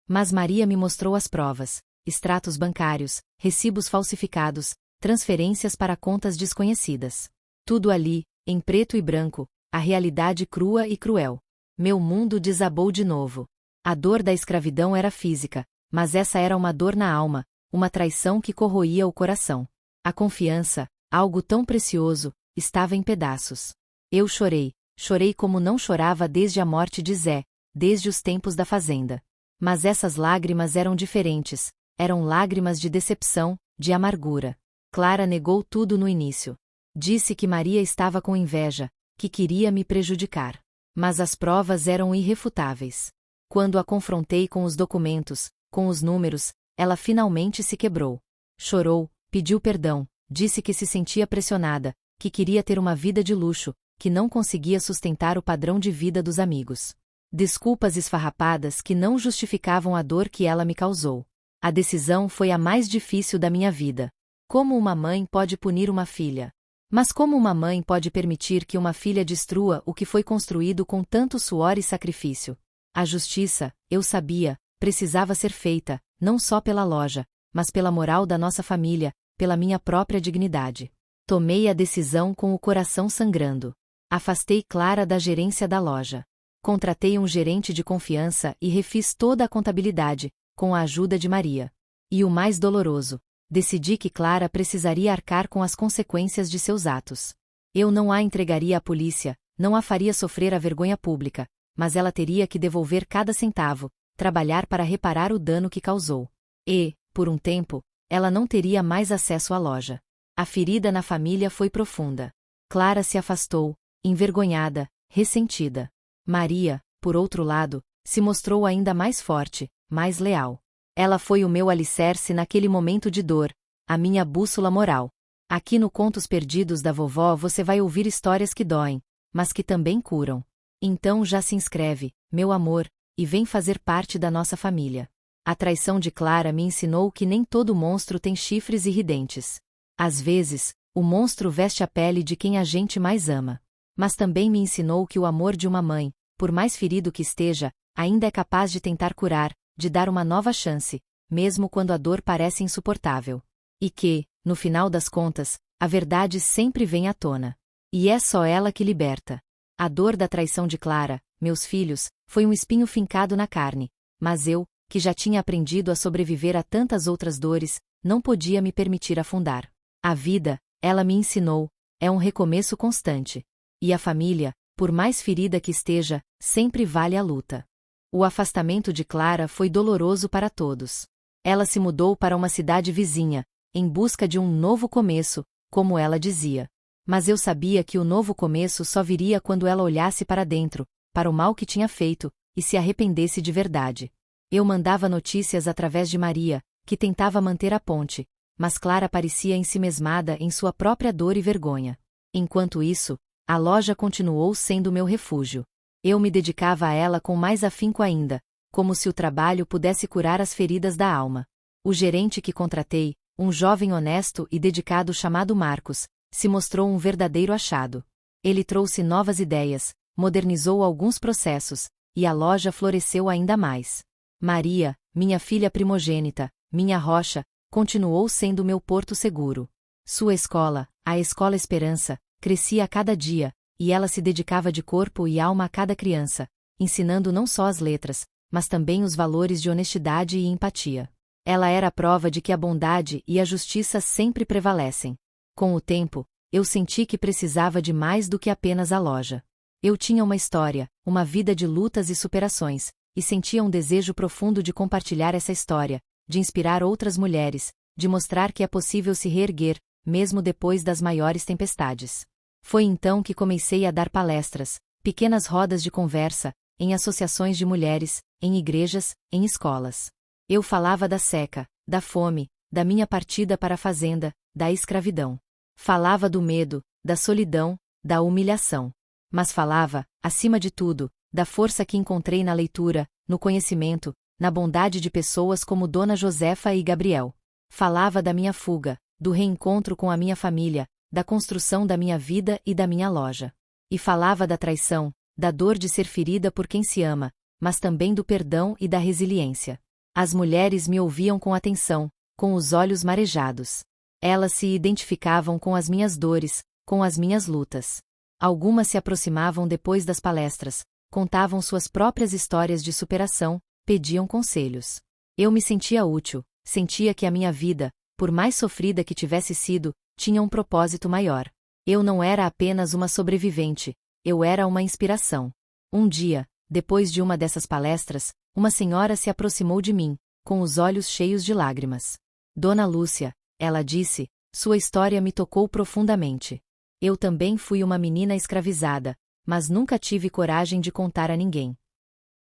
Mas Maria me mostrou as provas, extratos bancários, recibos falsificados, transferências para contas desconhecidas. Tudo ali, em preto e branco, a realidade crua e cruel. Meu mundo desabou de novo. A dor da escravidão era física, mas essa era uma dor na alma, uma traição que corroía o coração. A confiança, algo tão precioso, estava em pedaços. Eu chorei, chorei como não chorava desde a morte de Zé, desde os tempos da fazenda. Mas essas lágrimas eram diferentes, eram lágrimas de decepção, de amargura. Clara negou tudo no início. Disse que Maria estava com inveja, que queria me prejudicar. Mas as provas eram irrefutáveis. Quando a confrontei com os documentos, com os números, ela finalmente se quebrou. Chorou, pediu perdão, disse que se sentia pressionada, que queria ter uma vida de luxo, que não conseguia sustentar o padrão de vida dos amigos. Desculpas esfarrapadas que não justificavam a dor que ela me causou. A decisão foi a mais difícil da minha vida. Como uma mãe pode punir uma filha? Mas como uma mãe pode permitir que uma filha destrua o que foi construído com tanto suor e sacrifício? A justiça, eu sabia, precisava ser feita, não só pela loja, mas pela moral da nossa família, pela minha própria dignidade. Tomei a decisão com o coração sangrando. Afastei Clara da gerência da loja. Contratei um gerente de confiança e refiz toda a contabilidade, com a ajuda de Maria. E o mais doloroso, decidi que Clara precisaria arcar com as consequências de seus atos. Eu não a entregaria à polícia, não a faria sofrer a vergonha pública, mas ela teria que devolver cada centavo, trabalhar para reparar o dano que causou. E, por um tempo, ela não teria mais acesso à loja. A ferida na família foi profunda. Clara se afastou, envergonhada, ressentida. Maria, por outro lado, se mostrou ainda mais forte, mais leal. Ela foi o meu alicerce naquele momento de dor, a minha bússola moral. Aqui no Contos Perdidos da Vovó você vai ouvir histórias que doem, mas que também curam. Então já se inscreve, meu amor, e vem fazer parte da nossa família. A traição de Clara me ensinou que nem todo monstro tem chifres e ridentes. Às vezes, o monstro veste a pele de quem a gente mais ama. Mas também me ensinou que o amor de uma mãe, por mais ferido que esteja, ainda é capaz de tentar curar, de dar uma nova chance, mesmo quando a dor parece insuportável. E que, no final das contas, a verdade sempre vem à tona. E é só ela que liberta. A dor da traição de Clara, meus filhos, foi um espinho fincado na carne, mas eu, que já tinha aprendido a sobreviver a tantas outras dores, não podia me permitir afundar. A vida, ela me ensinou, é um recomeço constante. E a família, por mais ferida que esteja, sempre vale a luta. O afastamento de Clara foi doloroso para todos. Ela se mudou para uma cidade vizinha, em busca de um novo começo, como ela dizia. Mas eu sabia que o novo começo só viria quando ela olhasse para dentro, para o mal que tinha feito, e se arrependesse de verdade. Eu mandava notícias através de Maria, que tentava manter a ponte, mas Clara parecia ensimesmada em sua própria dor e vergonha. Enquanto isso, a loja continuou sendo meu refúgio. Eu me dedicava a ela com mais afinco ainda, como se o trabalho pudesse curar as feridas da alma. O gerente que contratei, um jovem honesto e dedicado chamado Marcos, se mostrou um verdadeiro achado. Ele trouxe novas ideias, modernizou alguns processos, e a loja floresceu ainda mais. Maria, minha filha primogênita, minha rocha, continuou sendo meu porto seguro. Sua escola, a Escola Esperança, crescia a cada dia, e ela se dedicava de corpo e alma a cada criança, ensinando não só as letras, mas também os valores de honestidade e empatia. Ela era a prova de que a bondade e a justiça sempre prevalecem. Com o tempo, eu senti que precisava de mais do que apenas a loja. Eu tinha uma história, uma vida de lutas e superações, e sentia um desejo profundo de compartilhar essa história, de inspirar outras mulheres, de mostrar que é possível se reerguer, mesmo depois das maiores tempestades. Foi então que comecei a dar palestras, pequenas rodas de conversa, em associações de mulheres, em igrejas, em escolas. Eu falava da seca, da fome, da minha partida para a fazenda, da escravidão. Falava do medo, da solidão, da humilhação. Mas falava, acima de tudo, da força que encontrei na leitura, no conhecimento, na bondade de pessoas como Dona Josefa e Gabriel. Falava da minha fuga, do reencontro com a minha família, da construção da minha vida e da minha loja. E falava da traição, da dor de ser ferida por quem se ama, mas também do perdão e da resiliência. As mulheres me ouviam com atenção, com os olhos marejados. Elas se identificavam com as minhas dores, com as minhas lutas. Algumas se aproximavam depois das palestras, contavam suas próprias histórias de superação, pediam conselhos. Eu me sentia útil, sentia que a minha vida, por mais sofrida que tivesse sido, tinha um propósito maior. Eu não era apenas uma sobrevivente, eu era uma inspiração. Um dia, depois de uma dessas palestras, uma senhora se aproximou de mim, com os olhos cheios de lágrimas. Dona Lúcia, ela disse, sua história me tocou profundamente. Eu também fui uma menina escravizada, mas nunca tive coragem de contar a ninguém.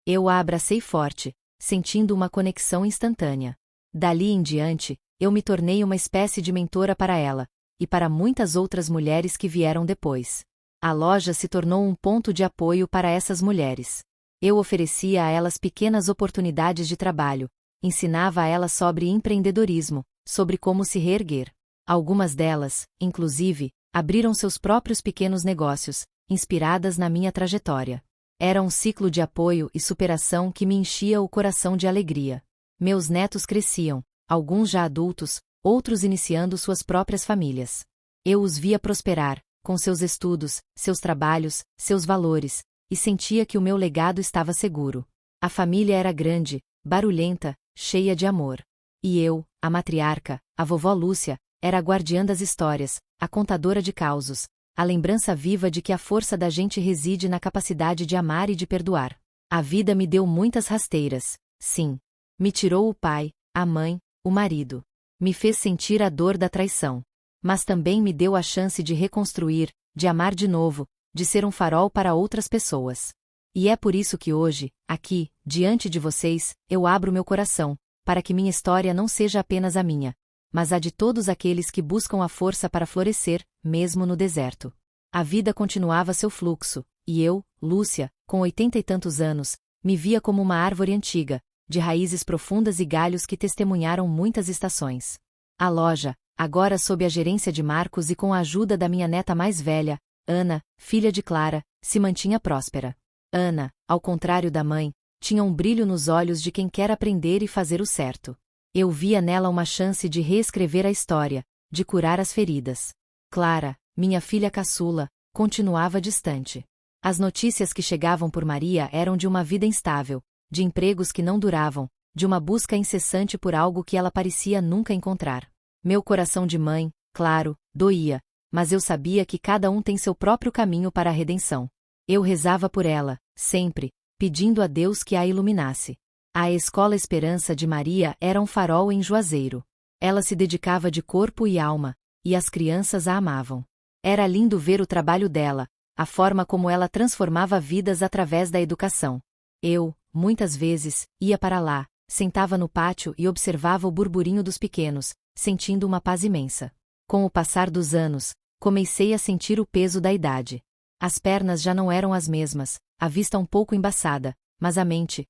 Eu a abracei forte, sentindo uma conexão instantânea. Dali em diante, eu me tornei uma espécie de mentora para ela, e para muitas outras mulheres que vieram depois. A loja se tornou um ponto de apoio para essas mulheres. Eu oferecia a elas pequenas oportunidades de trabalho, ensinava a elas sobre empreendedorismo, sobre como se reerguer. Algumas delas, inclusive, abriram seus próprios pequenos negócios, inspiradas na minha trajetória. Era um ciclo de apoio e superação que me enchia o coração de alegria. Meus netos cresciam, alguns já adultos, outros iniciando suas próprias famílias. Eu os via prosperar, com seus estudos, seus trabalhos, seus valores, e sentia que o meu legado estava seguro. A família era grande, barulhenta, cheia de amor. E eu, a matriarca, a vovó Lúcia, era a guardiã das histórias, a contadora de causos, a lembrança viva de que a força da gente reside na capacidade de amar e de perdoar. A vida me deu muitas rasteiras, sim. Me tirou o pai, a mãe, o marido. Me fez sentir a dor da traição. Mas também me deu a chance de reconstruir, de amar de novo, de ser um farol para outras pessoas. E é por isso que hoje, aqui, diante de vocês, eu abro meu coração, para que minha história não seja apenas a minha, mas a de todos aqueles que buscam a força para florescer, mesmo no deserto. A vida continuava seu fluxo, e eu, Lúcia, com 80 e tantos anos, me via como uma árvore antiga, de raízes profundas e galhos que testemunharam muitas estações. A loja, agora sob a gerência de Marcos e com a ajuda da minha neta mais velha, Ana, filha de Clara, se mantinha próspera. Ana, ao contrário da mãe, tinha um brilho nos olhos de quem quer aprender e fazer o certo. Eu via nela uma chance de reescrever a história, de curar as feridas. Clara, minha filha caçula, continuava distante. As notícias que chegavam por Maria eram de uma vida instável, de empregos que não duravam, de uma busca incessante por algo que ela parecia nunca encontrar. Meu coração de mãe, claro, doía, mas eu sabia que cada um tem seu próprio caminho para a redenção. Eu rezava por ela, sempre, pedindo a Deus que a iluminasse. A Escola Esperança de Maria era um farol em Juazeiro. Ela se dedicava de corpo e alma, e as crianças a amavam. Era lindo ver o trabalho dela, a forma como ela transformava vidas através da educação. Eu, muitas vezes, ia para lá, sentava no pátio e observava o burburinho dos pequenos, sentindo uma paz imensa. Com o passar dos anos, comecei a sentir o peso da idade. As pernas já não eram as mesmas, a vista um pouco embaçada, mas a mente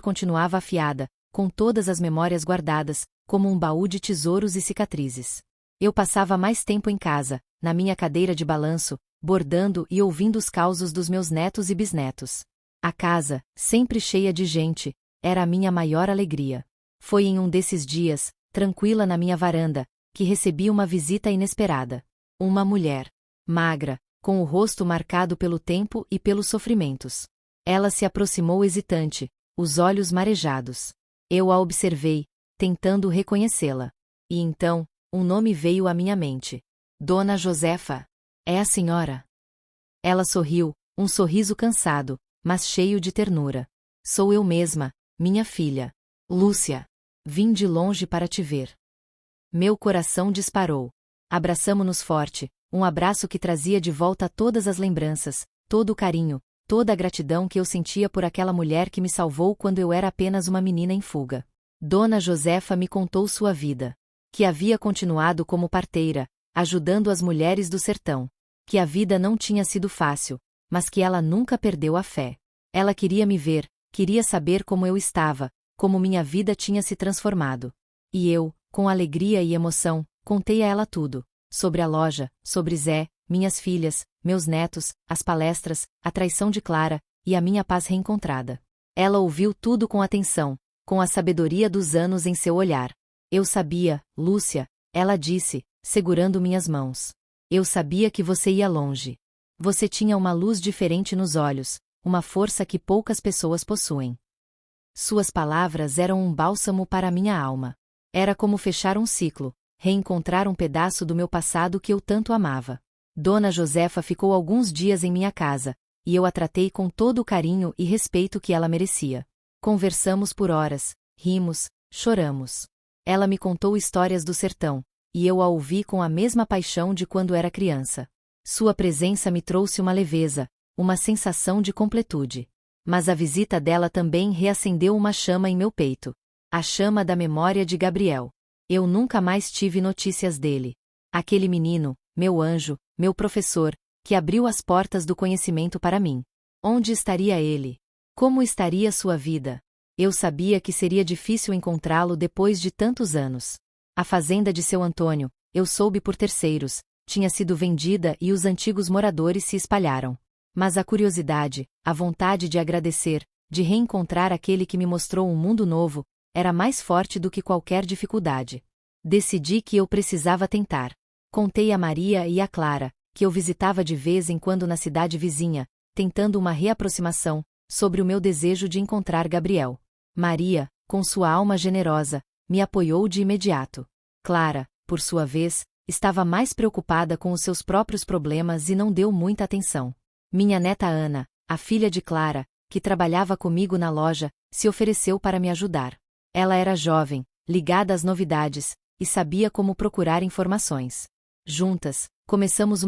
continuava afiada, com todas as memórias guardadas, como um baú de tesouros e cicatrizes. Eu passava mais tempo em casa, na minha cadeira de balanço, bordando e ouvindo os causos dos meus netos e bisnetos. A casa, sempre cheia de gente, era a minha maior alegria. Foi em um desses dias, tranquila na minha varanda, que recebi uma visita inesperada. Uma mulher. Magra, com o rosto marcado pelo tempo e pelos sofrimentos. Ela se aproximou hesitante, os olhos marejados. Eu a observei, tentando reconhecê-la. E então, um nome veio à minha mente. Dona Josefa. É a senhora? Ela sorriu, um sorriso cansado, mas cheio de ternura. Sou eu mesma, minha filha. Lúcia. Vim de longe para te ver. Meu coração disparou. Abraçamo-nos forte, um abraço que trazia de volta todas as lembranças, todo o carinho, toda a gratidão que eu sentia por aquela mulher que me salvou quando eu era apenas uma menina em fuga. Dona Josefa me contou sua vida. Que havia continuado como parteira, ajudando as mulheres do sertão. Que a vida não tinha sido fácil, mas que ela nunca perdeu a fé. Ela queria me ver, queria saber como eu estava, como minha vida tinha se transformado. E eu, com alegria e emoção, contei a ela tudo. Sobre a loja, sobre Zé, minhas filhas, meus netos, as palestras, a traição de Clara, e a minha paz reencontrada. Ela ouviu tudo com atenção, com a sabedoria dos anos em seu olhar. Eu sabia, Lúcia, ela disse, segurando minhas mãos. Eu sabia que você ia longe. Você tinha uma luz diferente nos olhos, uma força que poucas pessoas possuem. Suas palavras eram um bálsamo para a minha alma. Era como fechar um ciclo, reencontrar um pedaço do meu passado que eu tanto amava. Dona Josefa ficou alguns dias em minha casa, e eu a tratei com todo o carinho e respeito que ela merecia. Conversamos por horas, rimos, choramos. Ela me contou histórias do sertão, e eu a ouvi com a mesma paixão de quando era criança. Sua presença me trouxe uma leveza, uma sensação de completude. Mas a visita dela também reacendeu uma chama em meu peito. A chama da memória de Gabriel. Eu nunca mais tive notícias dele. Aquele menino, meu anjo, meu professor, que abriu as portas do conhecimento para mim. Onde estaria ele? Como estaria sua vida? Eu sabia que seria difícil encontrá-lo depois de tantos anos. A fazenda de seu Antônio, eu soube por terceiros, tinha sido vendida e os antigos moradores se espalharam. Mas a curiosidade, a vontade de agradecer, de reencontrar aquele que me mostrou um mundo novo, era mais forte do que qualquer dificuldade. Decidi que eu precisava tentar. Contei a Maria e a Clara, que eu visitava de vez em quando na cidade vizinha, tentando uma reaproximação, sobre o meu desejo de encontrar Gabriel. Maria, com sua alma generosa, me apoiou de imediato. Clara, por sua vez, estava mais preocupada com os seus próprios problemas e não deu muita atenção. Minha neta Ana, a filha de Clara, que trabalhava comigo na loja, se ofereceu para me ajudar. Ela era jovem, ligada às novidades, e sabia como procurar informações. Juntas, começamos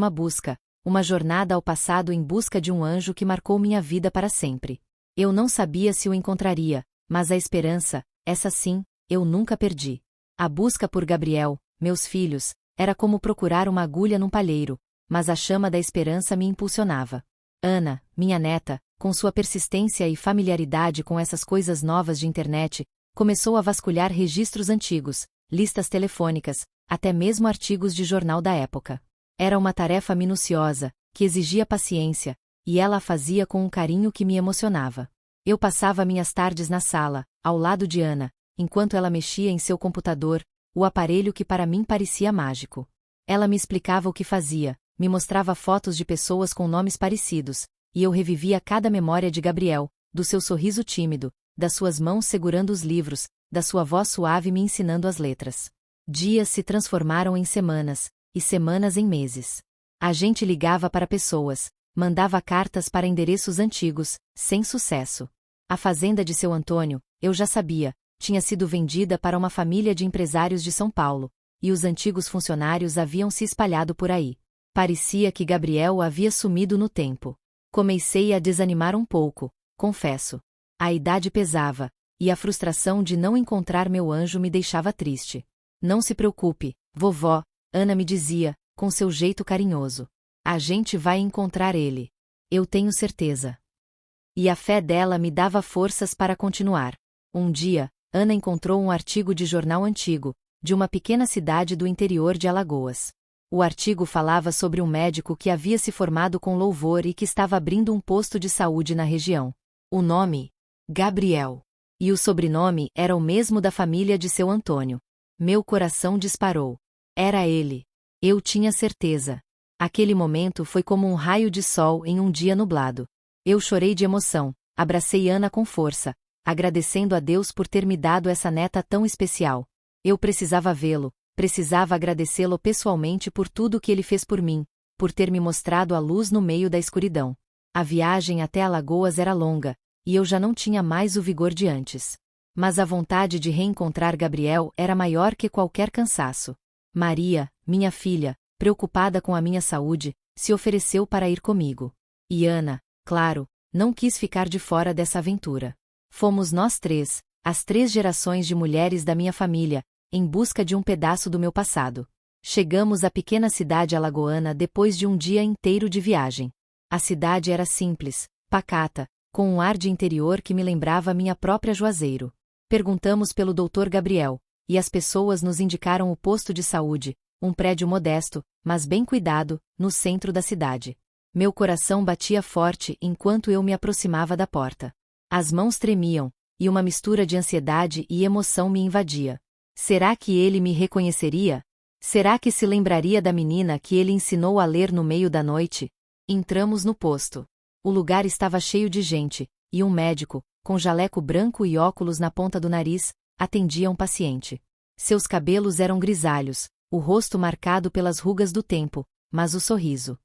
uma jornada ao passado em busca de um anjo que marcou minha vida para sempre. Eu não sabia se o encontraria, mas a esperança, essa sim, eu nunca perdi. A busca por Gabriel, meus filhos, era como procurar uma agulha num palheiro, mas a chama da esperança me impulsionava. Ana, minha neta, com sua persistência e familiaridade com essas coisas novas de internet, começou a vasculhar registros antigos, listas telefônicas, até mesmo artigos de jornal da época. Era uma tarefa minuciosa, que exigia paciência, e ela a fazia com um carinho que me emocionava. Eu passava minhas tardes na sala, ao lado de Ana, enquanto ela mexia em seu computador, o aparelho que para mim parecia mágico. Ela me explicava o que fazia, me mostrava fotos de pessoas com nomes parecidos, e eu revivia cada memória de Gabriel, do seu sorriso tímido, das suas mãos segurando os livros, da sua voz suave me ensinando as letras. Dias se transformaram em semanas, e semanas em meses. A gente ligava para pessoas, mandava cartas para endereços antigos, sem sucesso. A fazenda de seu Antônio, eu já sabia, tinha sido vendida para uma família de empresários de São Paulo, e os antigos funcionários haviam se espalhado por aí. Parecia que Gabriel havia sumido no tempo. Comecei a desanimar um pouco, confesso. A idade pesava, e a frustração de não encontrar meu anjo me deixava triste. Não se preocupe, vovó, Ana me dizia, com seu jeito carinhoso. A gente vai encontrar ele. Eu tenho certeza. E a fé dela me dava forças para continuar. Um dia, Ana encontrou um artigo de jornal antigo, de uma pequena cidade do interior de Alagoas. O artigo falava sobre um médico que havia se formado com louvor e que estava abrindo um posto de saúde na região. O nome? Gabriel. E o sobrenome era o mesmo da família de seu Antônio. Meu coração disparou. Era ele. Eu tinha certeza. Aquele momento foi como um raio de sol em um dia nublado. Eu chorei de emoção, abracei Ana com força, agradecendo a Deus por ter me dado essa neta tão especial. Eu precisava vê-lo, precisava agradecê-lo pessoalmente por tudo que ele fez por mim, por ter me mostrado a luz no meio da escuridão. A viagem até Alagoas era longa, e eu já não tinha mais o vigor de antes. Mas a vontade de reencontrar Gabriel era maior que qualquer cansaço. Maria, minha filha, preocupada com a minha saúde, se ofereceu para ir comigo. E Ana, claro, não quis ficar de fora dessa aventura. Fomos nós três, as 3 gerações de mulheres da minha família, em busca de um pedaço do meu passado. Chegamos à pequena cidade alagoana depois de um dia inteiro de viagem. A cidade era simples, pacata, com um ar de interior que me lembrava minha própria Juazeiro. Perguntamos pelo Dr. Gabriel, e as pessoas nos indicaram o posto de saúde, um prédio modesto, mas bem cuidado, no centro da cidade. Meu coração batia forte enquanto eu me aproximava da porta. As mãos tremiam, e uma mistura de ansiedade e emoção me invadia. Será que ele me reconheceria? Será que se lembraria da menina que ele ensinou a ler no meio da noite? Entramos no posto. O lugar estava cheio de gente, e um médico, com jaleco branco e óculos na ponta do nariz, atendia um paciente. Seus cabelos eram grisalhos, o rosto marcado pelas rugas do tempo, mas o sorriso.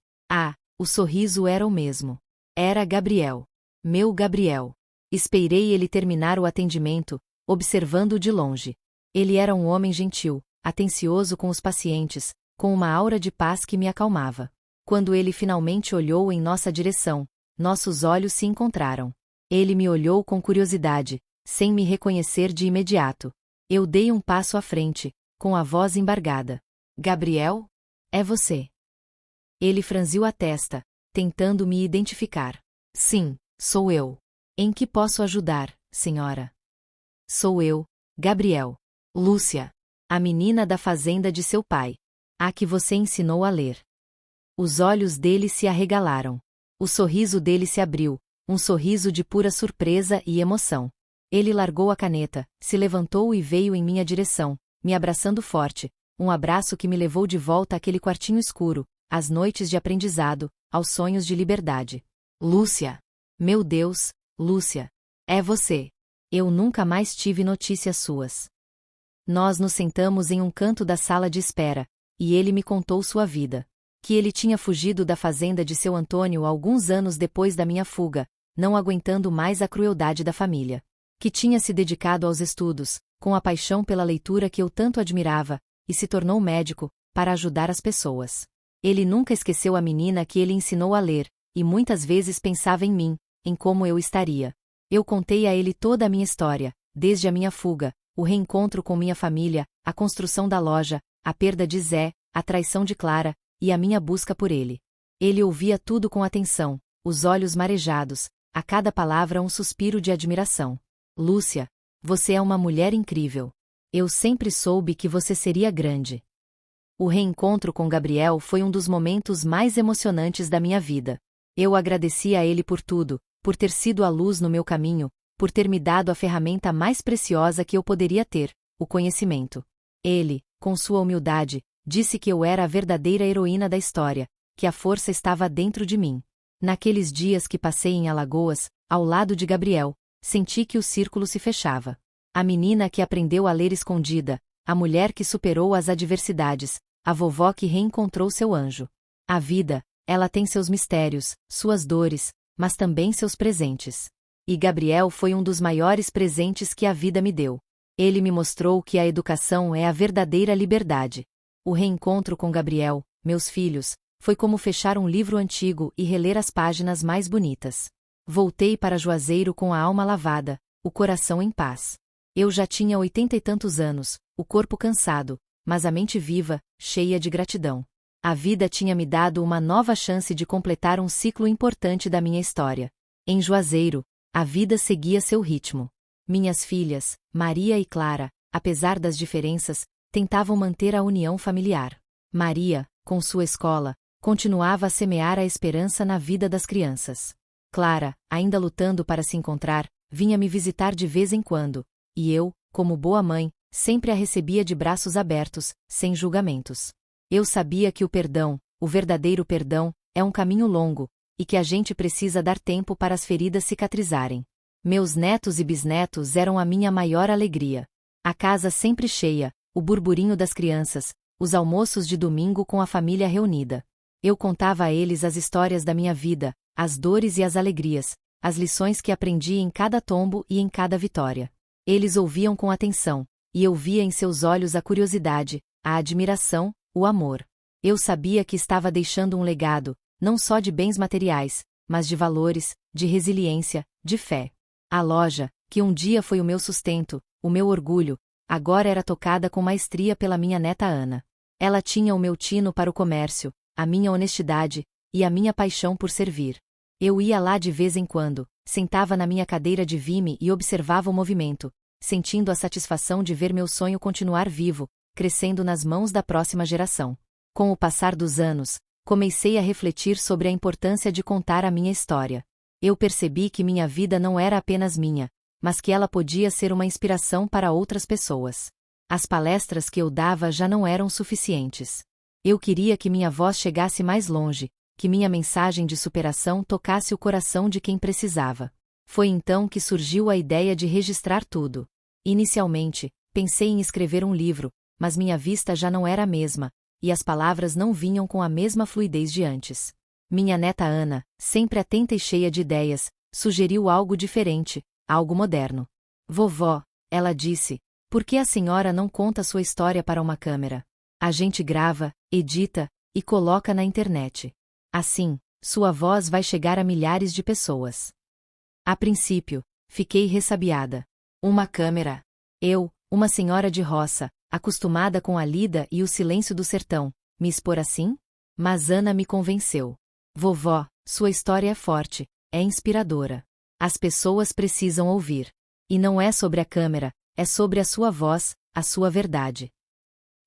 O sorriso era o mesmo. Era Gabriel. Meu Gabriel. Esperei ele terminar o atendimento, observando-o de longe. Ele era um homem gentil, atencioso com os pacientes, com uma aura de paz que me acalmava. Quando ele finalmente olhou em nossa direção, nossos olhos se encontraram. Ele me olhou com curiosidade, sem me reconhecer de imediato. Eu dei um passo à frente, com a voz embargada. Gabriel? É você. Ele franziu a testa, tentando me identificar. Sim, sou eu. Em que posso ajudar, senhora? Sou eu, Gabriel. Lúcia. A menina da fazenda de seu pai. A que você ensinou a ler. Os olhos dele se arregalaram. O sorriso dele se abriu, um sorriso de pura surpresa e emoção. Ele largou a caneta, se levantou e veio em minha direção, me abraçando forte, um abraço que me levou de volta àquele quartinho escuro, às noites de aprendizado, aos sonhos de liberdade. Lúcia! Meu Deus, Lúcia! É você! Eu nunca mais tive notícias suas. Nós nos sentamos em um canto da sala de espera, e ele me contou sua vida. Que ele tinha fugido da fazenda de seu Antônio alguns anos depois da minha fuga, não aguentando mais a crueldade da família. Que tinha se dedicado aos estudos, com a paixão pela leitura que eu tanto admirava, e se tornou médico, para ajudar as pessoas. Ele nunca esqueceu a menina que ele ensinou a ler, e muitas vezes pensava em mim, em como eu estaria. Eu contei a ele toda a minha história, desde a minha fuga, o reencontro com minha família, a construção da loja, a perda de Zé, a traição de Clara, e a minha busca por ele. Ele ouvia tudo com atenção, os olhos marejados, a cada palavra um suspiro de admiração. Lúcia, você é uma mulher incrível. Eu sempre soube que você seria grande. O reencontro com Gabriel foi um dos momentos mais emocionantes da minha vida. Eu agradeci a ele por tudo, por ter sido a luz no meu caminho, por ter me dado a ferramenta mais preciosa que eu poderia ter, o conhecimento. Ele, com sua humildade, disse que eu era a verdadeira heroína da história, que a força estava dentro de mim. Naqueles dias que passei em Alagoas, ao lado de Gabriel, senti que o círculo se fechava. A menina que aprendeu a ler escondida, a mulher que superou as adversidades, a vovó que reencontrou seu anjo. A vida, ela tem seus mistérios, suas dores, mas também seus presentes. E Gabriel foi um dos maiores presentes que a vida me deu. Ele me mostrou que a educação é a verdadeira liberdade. O reencontro com Gabriel, meus filhos, foi como fechar um livro antigo e reler as páginas mais bonitas. Voltei para Juazeiro com a alma lavada, o coração em paz. Eu já tinha 80 e tantos anos, o corpo cansado, mas a mente viva, cheia de gratidão. A vida tinha me dado uma nova chance de completar um ciclo importante da minha história. Em Juazeiro, a vida seguia seu ritmo. Minhas filhas, Maria e Clara, apesar das diferenças, tentavam manter a união familiar. Maria, com sua escola, continuava a semear a esperança na vida das crianças. Clara, ainda lutando para se encontrar, vinha me visitar de vez em quando, e eu, como boa mãe, sempre a recebia de braços abertos, sem julgamentos. Eu sabia que o perdão, o verdadeiro perdão, é um caminho longo, e que a gente precisa dar tempo para as feridas cicatrizarem. Meus netos e bisnetos eram a minha maior alegria. A casa sempre cheia, o burburinho das crianças, os almoços de domingo com a família reunida. Eu contava a eles as histórias da minha vida, as dores e as alegrias, as lições que aprendi em cada tombo e em cada vitória. Eles ouviam com atenção, e eu via em seus olhos a curiosidade, a admiração, o amor. Eu sabia que estava deixando um legado, não só de bens materiais, mas de valores, de resiliência, de fé. A loja, que um dia foi o meu sustento, o meu orgulho, agora era tocada com maestria pela minha neta Ana. Ela tinha o meu tino para o comércio, a minha honestidade, e a minha paixão por servir. Eu ia lá de vez em quando, sentava na minha cadeira de vime e observava o movimento, sentindo a satisfação de ver meu sonho continuar vivo, crescendo nas mãos da próxima geração. Com o passar dos anos, comecei a refletir sobre a importância de contar a minha história. Eu percebi que minha vida não era apenas minha, mas que ela podia ser uma inspiração para outras pessoas. As palestras que eu dava já não eram suficientes. Eu queria que minha voz chegasse mais longe, que minha mensagem de superação tocasse o coração de quem precisava. Foi então que surgiu a ideia de registrar tudo. Inicialmente, pensei em escrever um livro, mas minha vista já não era a mesma, e as palavras não vinham com a mesma fluidez de antes. Minha neta Ana, sempre atenta e cheia de ideias, sugeriu algo diferente, algo moderno. Vovó, ela disse, por que a senhora não conta sua história para uma câmera? A gente grava, edita e coloca na internet. Assim, sua voz vai chegar a milhares de pessoas. A princípio, fiquei ressabiada. Uma câmera. Eu, uma senhora de roça, acostumada com a lida e o silêncio do sertão, me expor assim? Mas Ana me convenceu. Vovó, sua história é forte, é inspiradora. As pessoas precisam ouvir. E não é sobre a câmera, é sobre a sua voz, a sua verdade.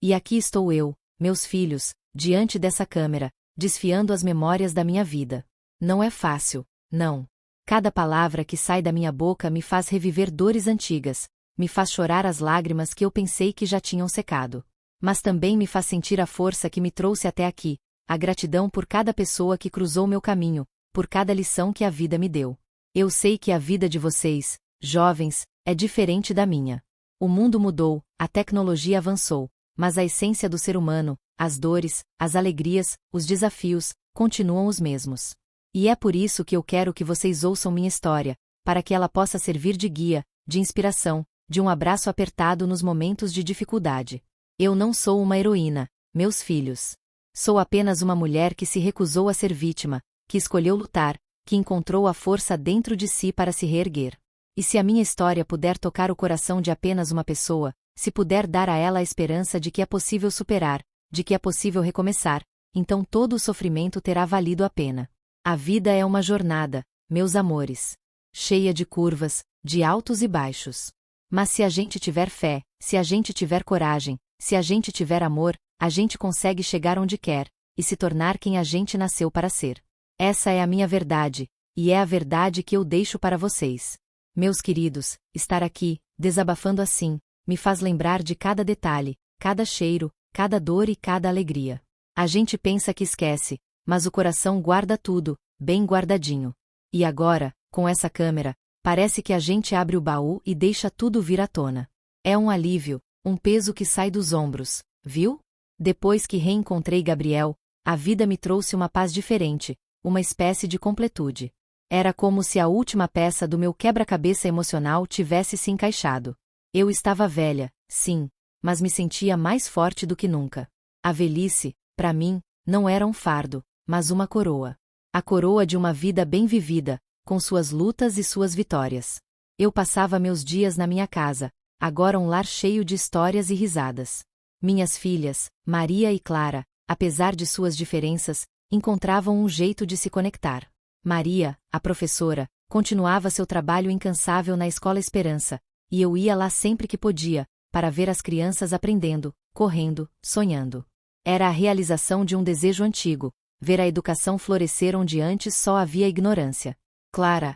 E aqui estou eu, meus filhos, diante dessa câmera, desfiando as memórias da minha vida. Não é fácil, não. Cada palavra que sai da minha boca me faz reviver dores antigas, me faz chorar as lágrimas que eu pensei que já tinham secado. Mas também me faz sentir a força que me trouxe até aqui, a gratidão por cada pessoa que cruzou meu caminho, por cada lição que a vida me deu. Eu sei que a vida de vocês, jovens, é diferente da minha. O mundo mudou, a tecnologia avançou, mas a essência do ser humano, as dores, as alegrias, os desafios, continuam os mesmos. E é por isso que eu quero que vocês ouçam minha história, para que ela possa servir de guia, de inspiração, de um abraço apertado nos momentos de dificuldade. Eu não sou uma heroína, meus filhos. Sou apenas uma mulher que se recusou a ser vítima, que escolheu lutar, que encontrou a força dentro de si para se reerguer. E se a minha história puder tocar o coração de apenas uma pessoa, se puder dar a ela a esperança de que é possível superar, de que é possível recomeçar, então todo o sofrimento terá valido a pena. A vida é uma jornada, meus amores, cheia de curvas, de altos e baixos. Mas se a gente tiver fé, se a gente tiver coragem, se a gente tiver amor, a gente consegue chegar onde quer, e se tornar quem a gente nasceu para ser. Essa é a minha verdade, e é a verdade que eu deixo para vocês. Meus queridos, estar aqui, desabafando assim, me faz lembrar de cada detalhe, cada cheiro, cada dor e cada alegria. A gente pensa que esquece, mas o coração guarda tudo, bem guardadinho. E agora, com essa câmera, parece que a gente abre o baú e deixa tudo vir à tona. É um alívio, um peso que sai dos ombros, viu? Depois que reencontrei Gabriel, a vida me trouxe uma paz diferente, uma espécie de completude. Era como se a última peça do meu quebra-cabeça emocional tivesse se encaixado. Eu estava velha, sim, mas me sentia mais forte do que nunca. A velhice, para mim, não era um fardo, mas uma coroa. A coroa de uma vida bem vivida, com suas lutas e suas vitórias. Eu passava meus dias na minha casa, agora um lar cheio de histórias e risadas. Minhas filhas, Maria e Clara, apesar de suas diferenças, encontravam um jeito de se conectar. Maria, a professora, continuava seu trabalho incansável na Escola Esperança, e eu ia lá sempre que podia, para ver as crianças aprendendo, correndo, sonhando. Era a realização de um desejo antigo, ver a educação florescer onde antes só havia ignorância. Clara,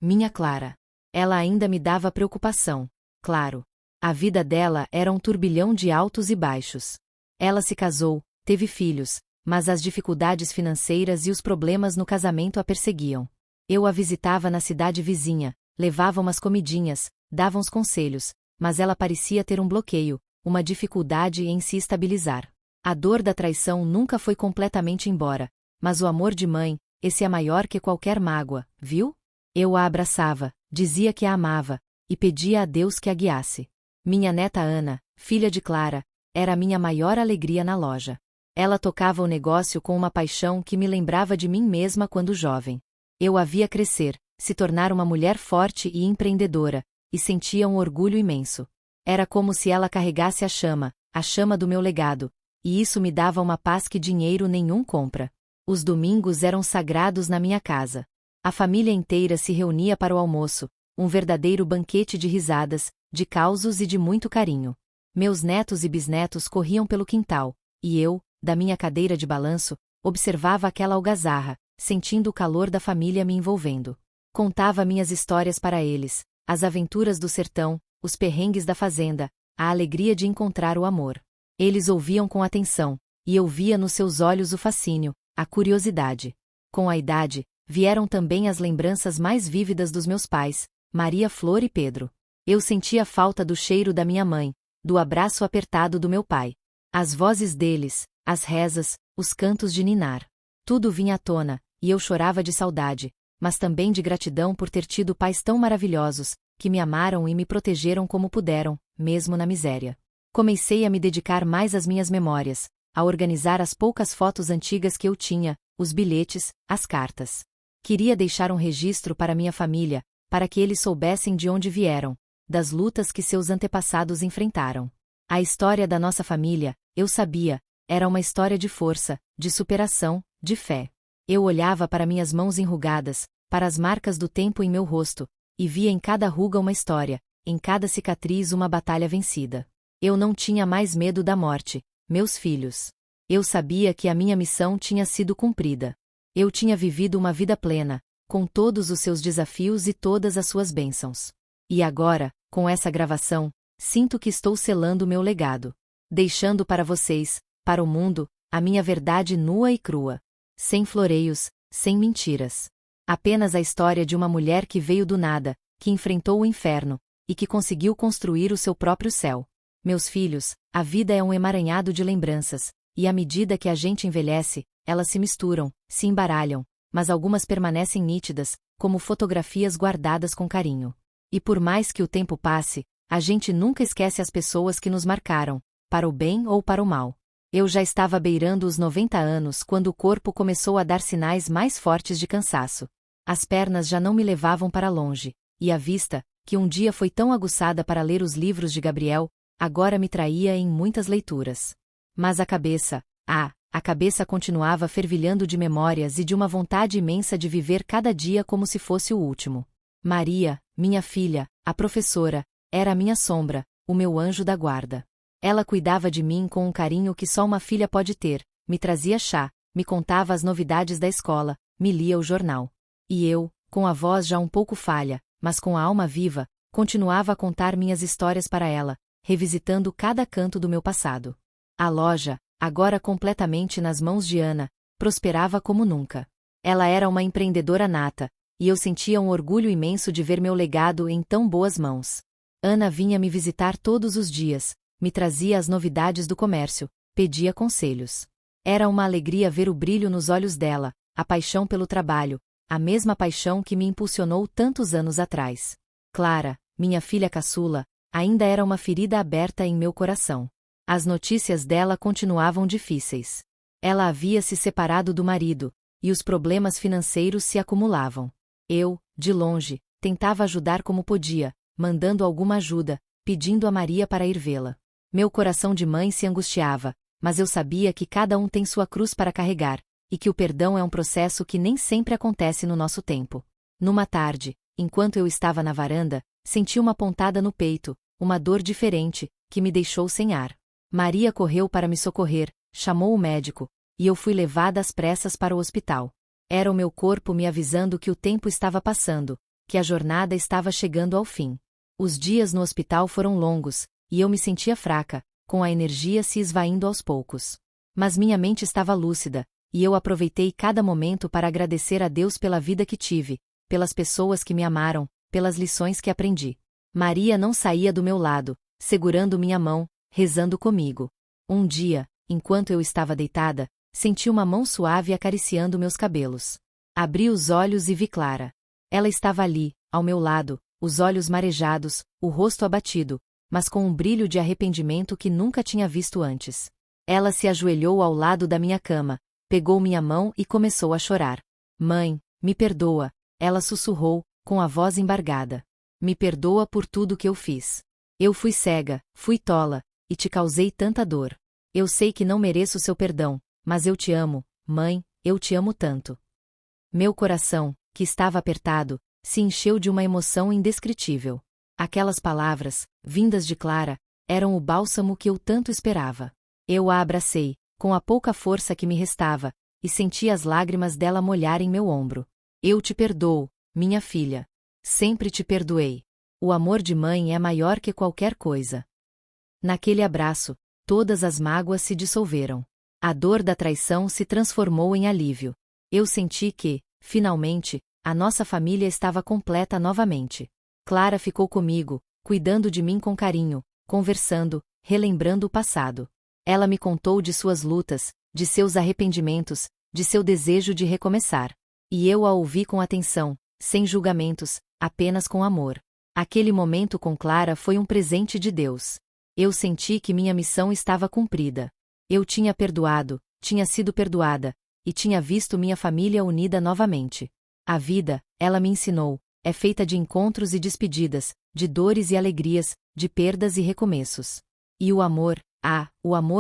minha Clara. Ela ainda me dava preocupação, claro. A vida dela era um turbilhão de altos e baixos. Ela se casou, teve filhos, mas as dificuldades financeiras e os problemas no casamento a perseguiam. Eu a visitava na cidade vizinha, levava umas comidinhas, dava uns conselhos, mas ela parecia ter um bloqueio, uma dificuldade em se estabilizar. A dor da traição nunca foi completamente embora, mas o amor de mãe, esse é maior que qualquer mágoa, viu? Eu a abraçava, dizia que a amava, e pedia a Deus que a guiasse. Minha neta Ana, filha de Clara, era a minha maior alegria na loja. Ela tocava o negócio com uma paixão que me lembrava de mim mesma quando jovem. Eu a via crescer, se tornar uma mulher forte e empreendedora, e sentia um orgulho imenso. Era como se ela carregasse a chama do meu legado, e isso me dava uma paz que dinheiro nenhum compra. Os domingos eram sagrados na minha casa. A família inteira se reunia para o almoço, um verdadeiro banquete de risadas, de causos e de muito carinho. Meus netos e bisnetos corriam pelo quintal, e eu, da minha cadeira de balanço, observava aquela algazarra, sentindo o calor da família me envolvendo. Contava minhas histórias para eles, as aventuras do sertão, os perrengues da fazenda, a alegria de encontrar o amor. Eles ouviam com atenção, e eu via nos seus olhos o fascínio, a curiosidade. Com a idade, vieram também as lembranças mais vívidas dos meus pais, Maria Flor e Pedro. Eu sentia falta do cheiro da minha mãe, do abraço apertado do meu pai. As vozes deles, as rezas, os cantos de ninar. Tudo vinha à tona, e eu chorava de saudade, mas também de gratidão por ter tido pais tão maravilhosos, que me amaram e me protegeram como puderam, mesmo na miséria. Comecei a me dedicar mais às minhas memórias, a organizar as poucas fotos antigas que eu tinha, os bilhetes, as cartas. Queria deixar um registro para minha família, para que eles soubessem de onde vieram, das lutas que seus antepassados enfrentaram. A história da nossa família, eu sabia, era uma história de força, de superação, de fé. Eu olhava para minhas mãos enrugadas, para as marcas do tempo em meu rosto, e via em cada ruga uma história, em cada cicatriz uma batalha vencida. Eu não tinha mais medo da morte, meus filhos. Eu sabia que a minha missão tinha sido cumprida. Eu tinha vivido uma vida plena, com todos os seus desafios e todas as suas bênçãos. E agora, com essa gravação, sinto que estou selando meu legado. Deixando para vocês, para o mundo, a minha verdade nua e crua. Sem floreios, sem mentiras. Apenas a história de uma mulher que veio do nada, que enfrentou o inferno, e que conseguiu construir o seu próprio céu. Meus filhos, a vida é um emaranhado de lembranças, e à medida que a gente envelhece, elas se misturam, se embaralham, mas algumas permanecem nítidas, como fotografias guardadas com carinho. E por mais que o tempo passe, a gente nunca esquece as pessoas que nos marcaram, para o bem ou para o mal. Eu já estava beirando os 90 anos quando o corpo começou a dar sinais mais fortes de cansaço. As pernas já não me levavam para longe, e a vista, que um dia foi tão aguçada para ler os livros de Gabriel, agora me traía em muitas leituras. Mas a cabeça continuava fervilhando de memórias e de uma vontade imensa de viver cada dia como se fosse o último. Maria, minha filha, a professora, era a minha sombra, o meu anjo da guarda. Ela cuidava de mim com um carinho que só uma filha pode ter, me trazia chá, me contava as novidades da escola, me lia o jornal. E eu, com a voz já um pouco falha, mas com a alma viva, continuava a contar minhas histórias para ela, revisitando cada canto do meu passado. A loja, agora completamente nas mãos de Ana, prosperava como nunca. Ela era uma empreendedora nata, e eu sentia um orgulho imenso de ver meu legado em tão boas mãos. Ana vinha me visitar todos os dias, me trazia as novidades do comércio, pedia conselhos. Era uma alegria ver o brilho nos olhos dela, a paixão pelo trabalho, a mesma paixão que me impulsionou tantos anos atrás. Clara, minha filha caçula, ainda era uma ferida aberta em meu coração. As notícias dela continuavam difíceis. Ela havia se separado do marido, e os problemas financeiros se acumulavam. Eu, de longe, tentava ajudar como podia, mandando alguma ajuda, pedindo a Maria para ir vê-la. Meu coração de mãe se angustiava, mas eu sabia que cada um tem sua cruz para carregar, e que o perdão é um processo que nem sempre acontece no nosso tempo. Numa tarde, enquanto eu estava na varanda, senti uma pontada no peito, uma dor diferente, que me deixou sem ar. Maria correu para me socorrer, chamou o médico, e eu fui levada às pressas para o hospital. Era o meu corpo me avisando que o tempo estava passando, que a jornada estava chegando ao fim. Os dias no hospital foram longos, e eu me sentia fraca, com a energia se esvaindo aos poucos. Mas minha mente estava lúcida, e eu aproveitei cada momento para agradecer a Deus pela vida que tive, pelas pessoas que me amaram, pelas lições que aprendi. Maria não saía do meu lado, segurando minha mão, rezando comigo. Um dia, enquanto eu estava deitada, senti uma mão suave acariciando meus cabelos. Abri os olhos e vi Clara. Ela estava ali, ao meu lado, os olhos marejados, o rosto abatido, mas com um brilho de arrependimento que nunca tinha visto antes. Ela se ajoelhou ao lado da minha cama, pegou minha mão e começou a chorar. Mãe, me perdoa, ela sussurrou, com a voz embargada. Me perdoa por tudo que eu fiz. Eu fui cega, fui tola, e te causei tanta dor. Eu sei que não mereço seu perdão, mas eu te amo, mãe, eu te amo tanto. Meu coração, que estava apertado, se encheu de uma emoção indescritível. Aquelas palavras, vindas de Clara, eram o bálsamo que eu tanto esperava. Eu a abracei, com a pouca força que me restava, e senti as lágrimas dela molharem meu ombro. Eu te perdoo, minha filha. Sempre te perdoei. O amor de mãe é maior que qualquer coisa. Naquele abraço, todas as mágoas se dissolveram. A dor da traição se transformou em alívio. Eu senti que, finalmente, a nossa família estava completa novamente. Clara ficou comigo, cuidando de mim com carinho, conversando, relembrando o passado. Ela me contou de suas lutas, de seus arrependimentos, de seu desejo de recomeçar. E eu a ouvi com atenção, sem julgamentos, apenas com amor. Aquele momento com Clara foi um presente de Deus. Eu senti que minha missão estava cumprida. Eu tinha perdoado, tinha sido perdoada, e tinha visto minha família unida novamente. A vida, ela me ensinou, é feita de encontros e despedidas, de dores e alegrias, de perdas e recomeços. E o amor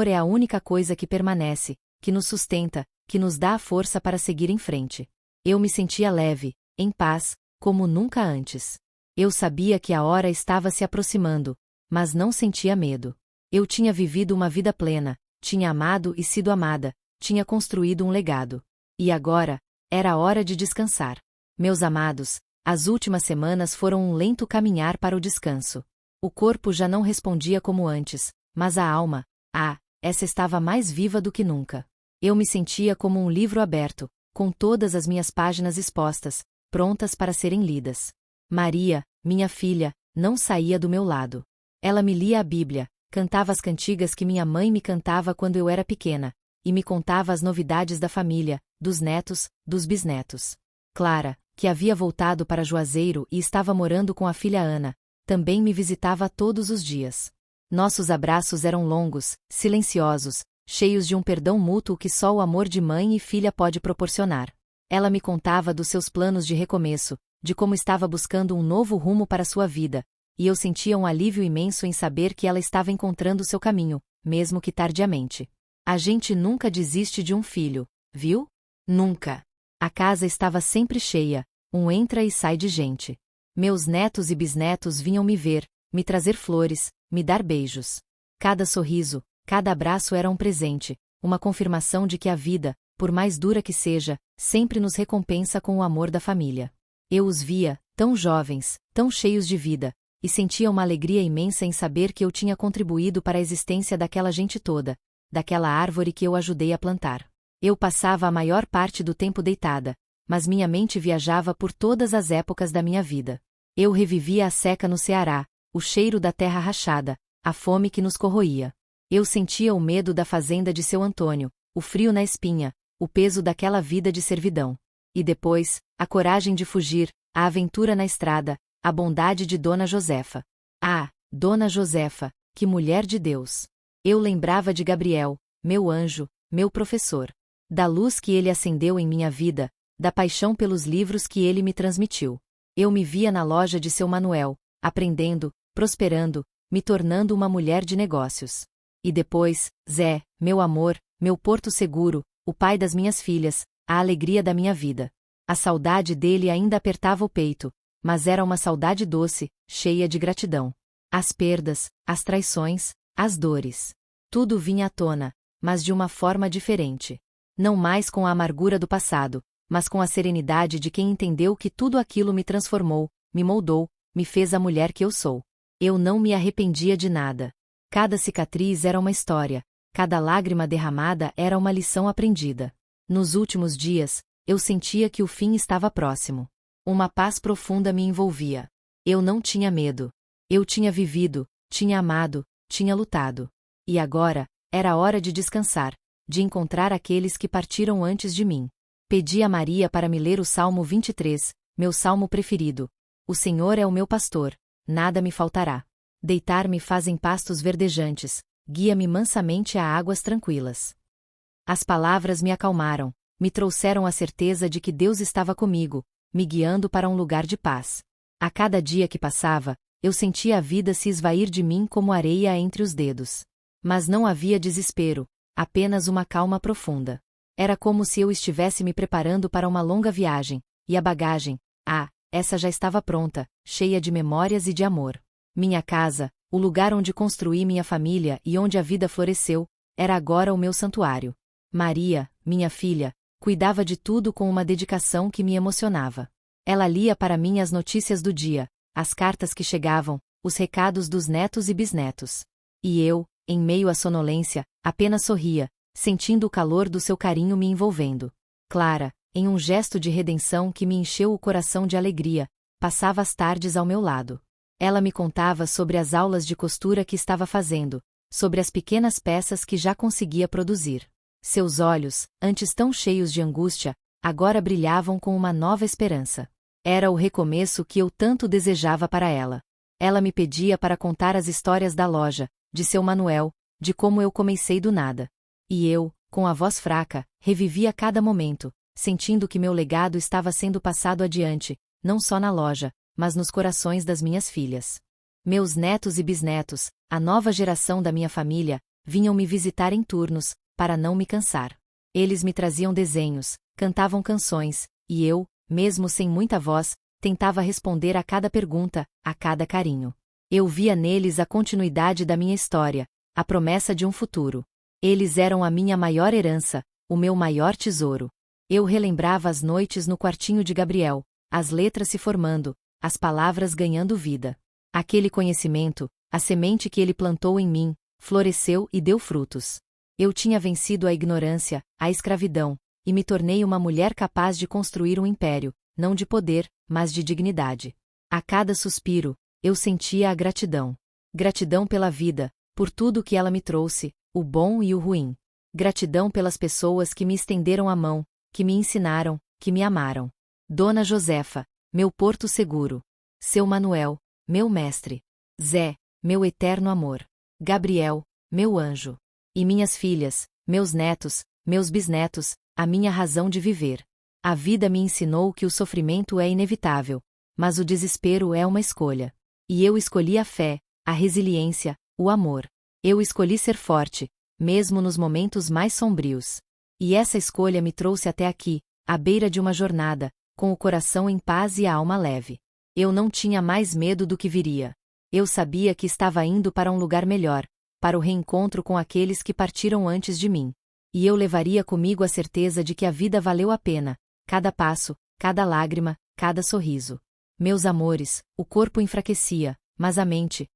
é a única coisa que permanece, que nos sustenta, que nos dá a força para seguir em frente. Eu me sentia leve, em paz, como nunca antes. Eu sabia que a hora estava se aproximando, mas não sentia medo. Eu tinha vivido uma vida plena, tinha amado e sido amada, tinha construído um legado. E agora, era a hora de descansar. Meus amados, as últimas semanas foram um lento caminhar para o descanso. O corpo já não respondia como antes, mas a alma, essa estava mais viva do que nunca. Eu me sentia como um livro aberto, com todas as minhas páginas expostas, prontas para serem lidas. Maria, minha filha, não saía do meu lado. Ela me lia a Bíblia, cantava as cantigas que minha mãe me cantava quando eu era pequena, e me contava as novidades da família, dos netos, dos bisnetos. Clara, que havia voltado para Juazeiro e estava morando com a filha Ana, também me visitava todos os dias. Nossos abraços eram longos, silenciosos, cheios de um perdão mútuo que só o amor de mãe e filha pode proporcionar. Ela me contava dos seus planos de recomeço, de como estava buscando um novo rumo para sua vida, e eu sentia um alívio imenso em saber que ela estava encontrando seu caminho, mesmo que tardiamente. A gente nunca desiste de um filho, viu? Nunca. A casa estava sempre cheia, um entra e sai de gente. Meus netos e bisnetos vinham me ver, me trazer flores, me dar beijos. Cada sorriso, cada abraço era um presente, uma confirmação de que a vida, por mais dura que seja, sempre nos recompensa com o amor da família. Eu os via, tão jovens, tão cheios de vida, e sentia uma alegria imensa em saber que eu tinha contribuído para a existência daquela gente toda, daquela árvore que eu ajudei a plantar. Eu passava a maior parte do tempo deitada, mas minha mente viajava por todas as épocas da minha vida. Eu revivia a seca no Ceará, o cheiro da terra rachada, a fome que nos corroía. Eu sentia o medo da fazenda de seu Antônio, o frio na espinha, o peso daquela vida de servidão. E depois, a coragem de fugir, a aventura na estrada, a bondade de Dona Josefa. Ah, Dona Josefa, que mulher de Deus! Eu lembrava de Gabriel, meu anjo, meu professor. Da luz que ele acendeu em minha vida, da paixão pelos livros que ele me transmitiu. Eu me via na loja de seu Manuel, aprendendo, prosperando, me tornando uma mulher de negócios. E depois, Zé, meu amor, meu porto seguro, o pai das minhas filhas, a alegria da minha vida. A saudade dele ainda apertava o peito, mas era uma saudade doce, cheia de gratidão. As perdas, as traições, as dores. Tudo vinha à tona, mas de uma forma diferente. Não mais com a amargura do passado, mas com a serenidade de quem entendeu que tudo aquilo me transformou, me moldou, me fez a mulher que eu sou. Eu não me arrependia de nada. Cada cicatriz era uma história, cada lágrima derramada era uma lição aprendida. Nos últimos dias, eu sentia que o fim estava próximo. Uma paz profunda me envolvia. Eu não tinha medo. Eu tinha vivido, tinha amado, tinha lutado. E agora, era hora de descansar, de encontrar aqueles que partiram antes de mim. Pedi a Maria para me ler o Salmo 23, meu salmo preferido. O Senhor é o meu pastor, nada me faltará. Deitar-me faz em pastos verdejantes, guia-me mansamente a águas tranquilas. As palavras me acalmaram, me trouxeram a certeza de que Deus estava comigo, me guiando para um lugar de paz. A cada dia que passava, eu sentia a vida se esvair de mim como areia entre os dedos. Mas não havia desespero, apenas uma calma profunda. Era como se eu estivesse me preparando para uma longa viagem, e a bagagem, essa já estava pronta, cheia de memórias e de amor. Minha casa, o lugar onde construí minha família e onde a vida floresceu, era agora o meu santuário. Maria, minha filha, cuidava de tudo com uma dedicação que me emocionava. Ela lia para mim as notícias do dia, as cartas que chegavam, os recados dos netos e bisnetos. E eu, em meio à sonolência, apenas sorria, sentindo o calor do seu carinho me envolvendo. Clara, em um gesto de redenção que me encheu o coração de alegria, passava as tardes ao meu lado. Ela me contava sobre as aulas de costura que estava fazendo, sobre as pequenas peças que já conseguia produzir. Seus olhos, antes tão cheios de angústia, agora brilhavam com uma nova esperança. Era o recomeço que eu tanto desejava para ela. Ela me pedia para contar as histórias da loja, de seu Manuel, de como eu comecei do nada. E eu, com a voz fraca, revivia cada momento, sentindo que meu legado estava sendo passado adiante, não só na loja, mas nos corações das minhas filhas. Meus netos e bisnetos, a nova geração da minha família, vinham me visitar em turnos, para não me cansar. Eles me traziam desenhos, cantavam canções, e eu, mesmo sem muita voz, tentava responder a cada pergunta, a cada carinho. Eu via neles a continuidade da minha história, a promessa de um futuro. Eles eram a minha maior herança, o meu maior tesouro. Eu relembrava as noites no quartinho de Gabriel, as letras se formando, as palavras ganhando vida. Aquele conhecimento, a semente que ele plantou em mim, floresceu e deu frutos. Eu tinha vencido a ignorância, a escravidão, e me tornei uma mulher capaz de construir um império, não de poder, mas de dignidade. A cada suspiro, eu sentia a gratidão. Gratidão pela vida, por tudo que ela me trouxe, o bom e o ruim. Gratidão pelas pessoas que me estenderam a mão, que me ensinaram, que me amaram. Dona Josefa, meu porto seguro. Seu Manuel, meu mestre. Zé, meu eterno amor. Gabriel, meu anjo. E minhas filhas, meus netos, meus bisnetos, a minha razão de viver. A vida me ensinou que o sofrimento é inevitável, mas o desespero é uma escolha. E eu escolhi a fé, a resiliência, o amor. Eu escolhi ser forte, mesmo nos momentos mais sombrios. E essa escolha me trouxe até aqui, à beira de uma jornada, com o coração em paz e a alma leve. Eu não tinha mais medo do que viria. Eu sabia que estava indo para um lugar melhor, para o reencontro com aqueles que partiram antes de mim. E eu levaria comigo a certeza de que a vida valeu a pena, cada passo, cada lágrima, cada sorriso. Meus amores, o corpo enfraquecia, mas a mente,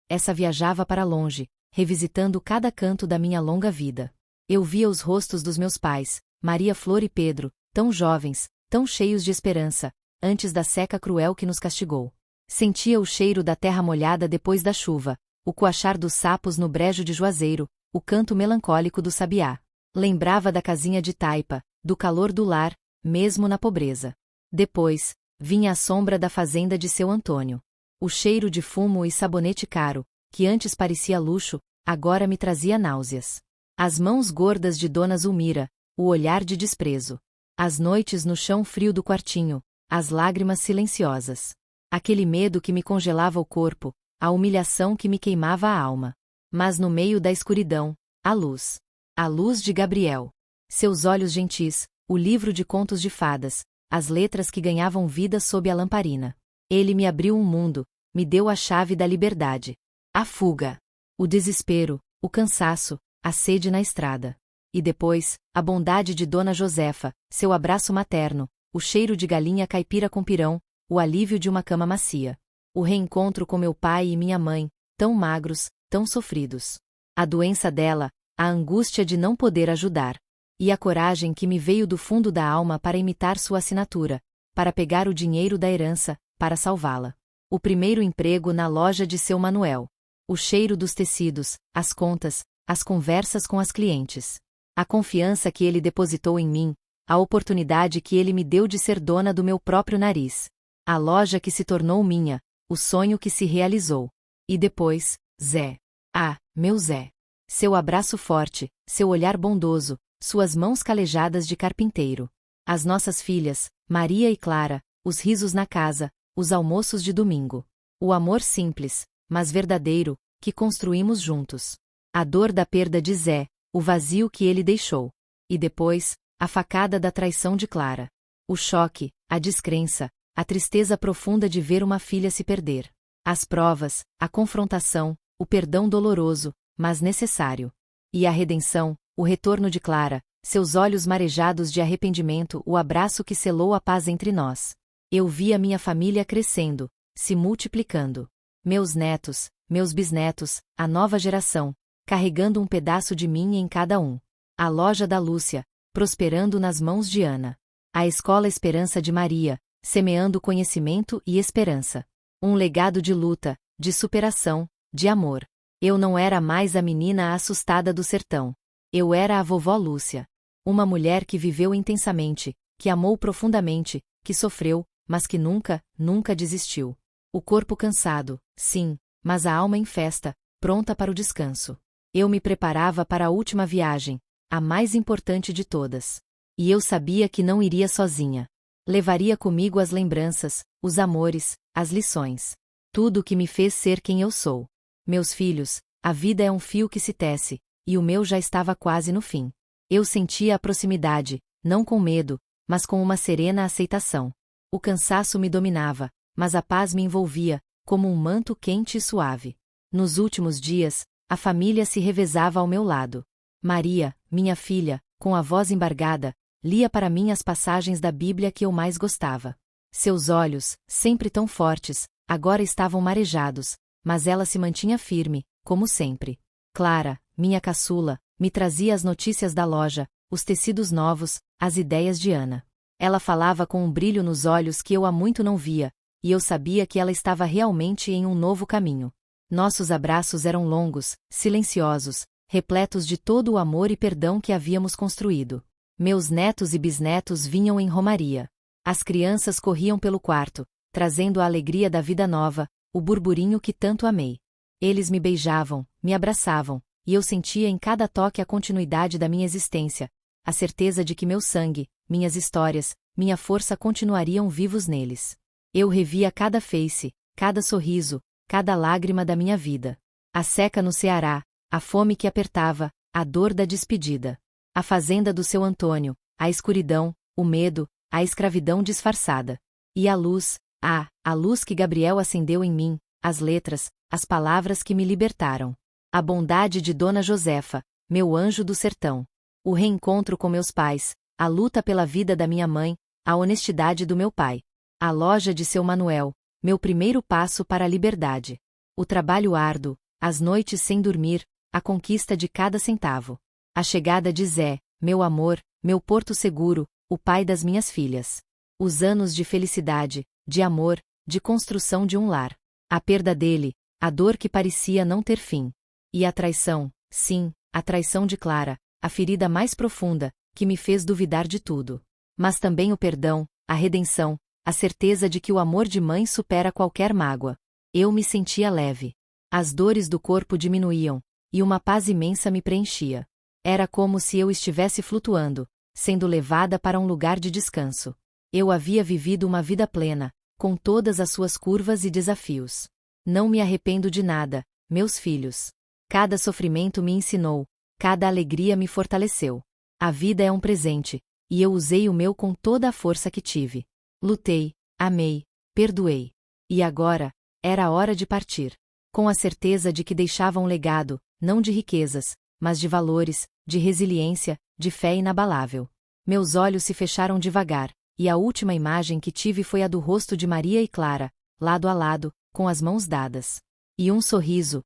essa viajava para longe, revisitando cada canto da minha longa vida. Eu via os rostos dos meus pais, Maria Flor e Pedro, tão jovens, tão cheios de esperança, antes da seca cruel que nos castigou. Sentia o cheiro da terra molhada depois da chuva, o coachar dos sapos no brejo de Juazeiro, o canto melancólico do sabiá. Lembrava da casinha de taipa, do calor do lar, mesmo na pobreza. Depois, vinha a sombra da fazenda de seu Antônio. O cheiro de fumo e sabonete caro, que antes parecia luxo, agora me trazia náuseas. As mãos gordas de Dona Zulmira, o olhar de desprezo. As noites no chão frio do quartinho, as lágrimas silenciosas. Aquele medo que me congelava o corpo, a humilhação que me queimava a alma. Mas no meio da escuridão, a luz. A luz de Gabriel. Seus olhos gentis, o livro de contos de fadas, as letras que ganhavam vida sob a lamparina. Ele me abriu um mundo, me deu a chave da liberdade. A fuga. O desespero, o cansaço, a sede na estrada. E depois, a bondade de Dona Josefa, seu abraço materno, o cheiro de galinha caipira com pirão, o alívio de uma cama macia. O reencontro com meu pai e minha mãe, tão magros, tão sofridos. A doença dela, a angústia de não poder ajudar. E a coragem que me veio do fundo da alma para imitar sua assinatura, para pegar o dinheiro da herança, para salvá-la. O primeiro emprego na loja de seu Manuel. O cheiro dos tecidos, as contas, as conversas com as clientes. A confiança que ele depositou em mim, a oportunidade que ele me deu de ser dona do meu próprio nariz. A loja que se tornou minha, o sonho que se realizou. E depois, Zé. Ah, meu Zé. Seu abraço forte, seu olhar bondoso, suas mãos calejadas de carpinteiro. As nossas filhas, Maria e Clara, os risos na casa, os almoços de domingo. O amor simples, mas verdadeiro, que construímos juntos. A dor da perda de Zé, o vazio que ele deixou. E depois, a facada da traição de Clara. O choque, a descrença, a tristeza profunda de ver uma filha se perder. As provas, a confrontação, o perdão doloroso, mas necessário. E a redenção, o retorno de Clara, seus olhos marejados de arrependimento, o abraço que selou a paz entre nós. Eu vi a minha família crescendo, se multiplicando. Meus netos, meus bisnetos, a nova geração, carregando um pedaço de mim em cada um. A loja da Lúcia, prosperando nas mãos de Ana. A escola Esperança de Maria, semeando conhecimento e esperança. Um legado de luta, de superação, de amor. Eu não era mais a menina assustada do sertão. Eu era a vovó Lúcia. Uma mulher que viveu intensamente, que amou profundamente, que sofreu, mas que nunca, nunca desistiu. O corpo cansado, sim, mas a alma em festa, pronta para o descanso. Eu me preparava para a última viagem, a mais importante de todas. E eu sabia que não iria sozinha. Levaria comigo as lembranças, os amores, as lições. Tudo o que me fez ser quem eu sou. Meus filhos, a vida é um fio que se tece, e o meu já estava quase no fim. Eu sentia a proximidade, não com medo, mas com uma serena aceitação. O cansaço me dominava, mas a paz me envolvia, como um manto quente e suave. Nos últimos dias, a família se revezava ao meu lado. Maria, minha filha, com a voz embargada, lia para mim as passagens da Bíblia que eu mais gostava. Seus olhos, sempre tão fortes, agora estavam marejados, mas ela se mantinha firme, como sempre. Clara, minha caçula, me trazia as notícias da loja, os tecidos novos, as ideias de Ana. Ela falava com um brilho nos olhos que eu há muito não via, e eu sabia que ela estava realmente em um novo caminho. Nossos abraços eram longos, silenciosos, repletos de todo o amor e perdão que havíamos construído. Meus netos e bisnetos vinham em romaria. As crianças corriam pelo quarto, trazendo a alegria da vida nova, o burburinho que tanto amei. Eles me beijavam, me abraçavam, e eu sentia em cada toque a continuidade da minha existência, a certeza de que meu sangue, minhas histórias, minha força continuariam vivos neles. Eu revia cada face, cada sorriso, cada lágrima da minha vida. A seca no Ceará, a fome que apertava, a dor da despedida. A fazenda do seu Antônio, a escuridão, o medo, a escravidão disfarçada. E a luz, a luz que Gabriel acendeu em mim, as letras, as palavras que me libertaram. A bondade de Dona Josefa, meu anjo do sertão. O reencontro com meus pais, a luta pela vida da minha mãe, a honestidade do meu pai. A loja de seu Manuel, meu primeiro passo para a liberdade. O trabalho árduo, as noites sem dormir, a conquista de cada centavo. A chegada de Zé, meu amor, meu porto seguro, o pai das minhas filhas. Os anos de felicidade, de amor, de construção de um lar. A perda dele, a dor que parecia não ter fim. E a traição, sim, a traição de Clara, a ferida mais profunda, que me fez duvidar de tudo. mas também o perdão, a redenção, a certeza de que o amor de mãe supera qualquer mágoa. Eu me sentia leve. As dores do corpo diminuíam, e uma paz imensa me preenchia. Era como se eu estivesse flutuando, sendo levada para um lugar de descanso. Eu havia vivido uma vida plena, com todas as suas curvas e desafios. Não me arrependo de nada, meus filhos. Cada sofrimento me ensinou, cada alegria me fortaleceu. A vida é um presente, e eu usei o meu com toda a força que tive. Lutei, amei, perdoei. E agora, era a hora de partir. Com a certeza de que deixava um legado, não de riquezas, mas de valores, de resiliência, de fé inabalável. Meus olhos se fecharam devagar, e a última imagem que tive foi a do rosto de Maria e Clara, lado a lado, com as mãos dadas. E um sorriso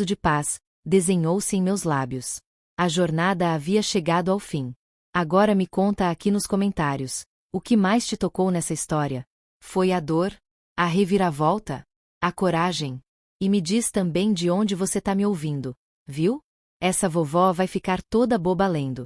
de paz, desenhou-se em meus lábios. A jornada havia chegado ao fim. Agora me conta aqui nos comentários, o que mais te tocou nessa história? Foi a dor? A reviravolta? A coragem? E me diz também de onde você tá me ouvindo, viu? Essa vovó vai ficar toda boba lendo.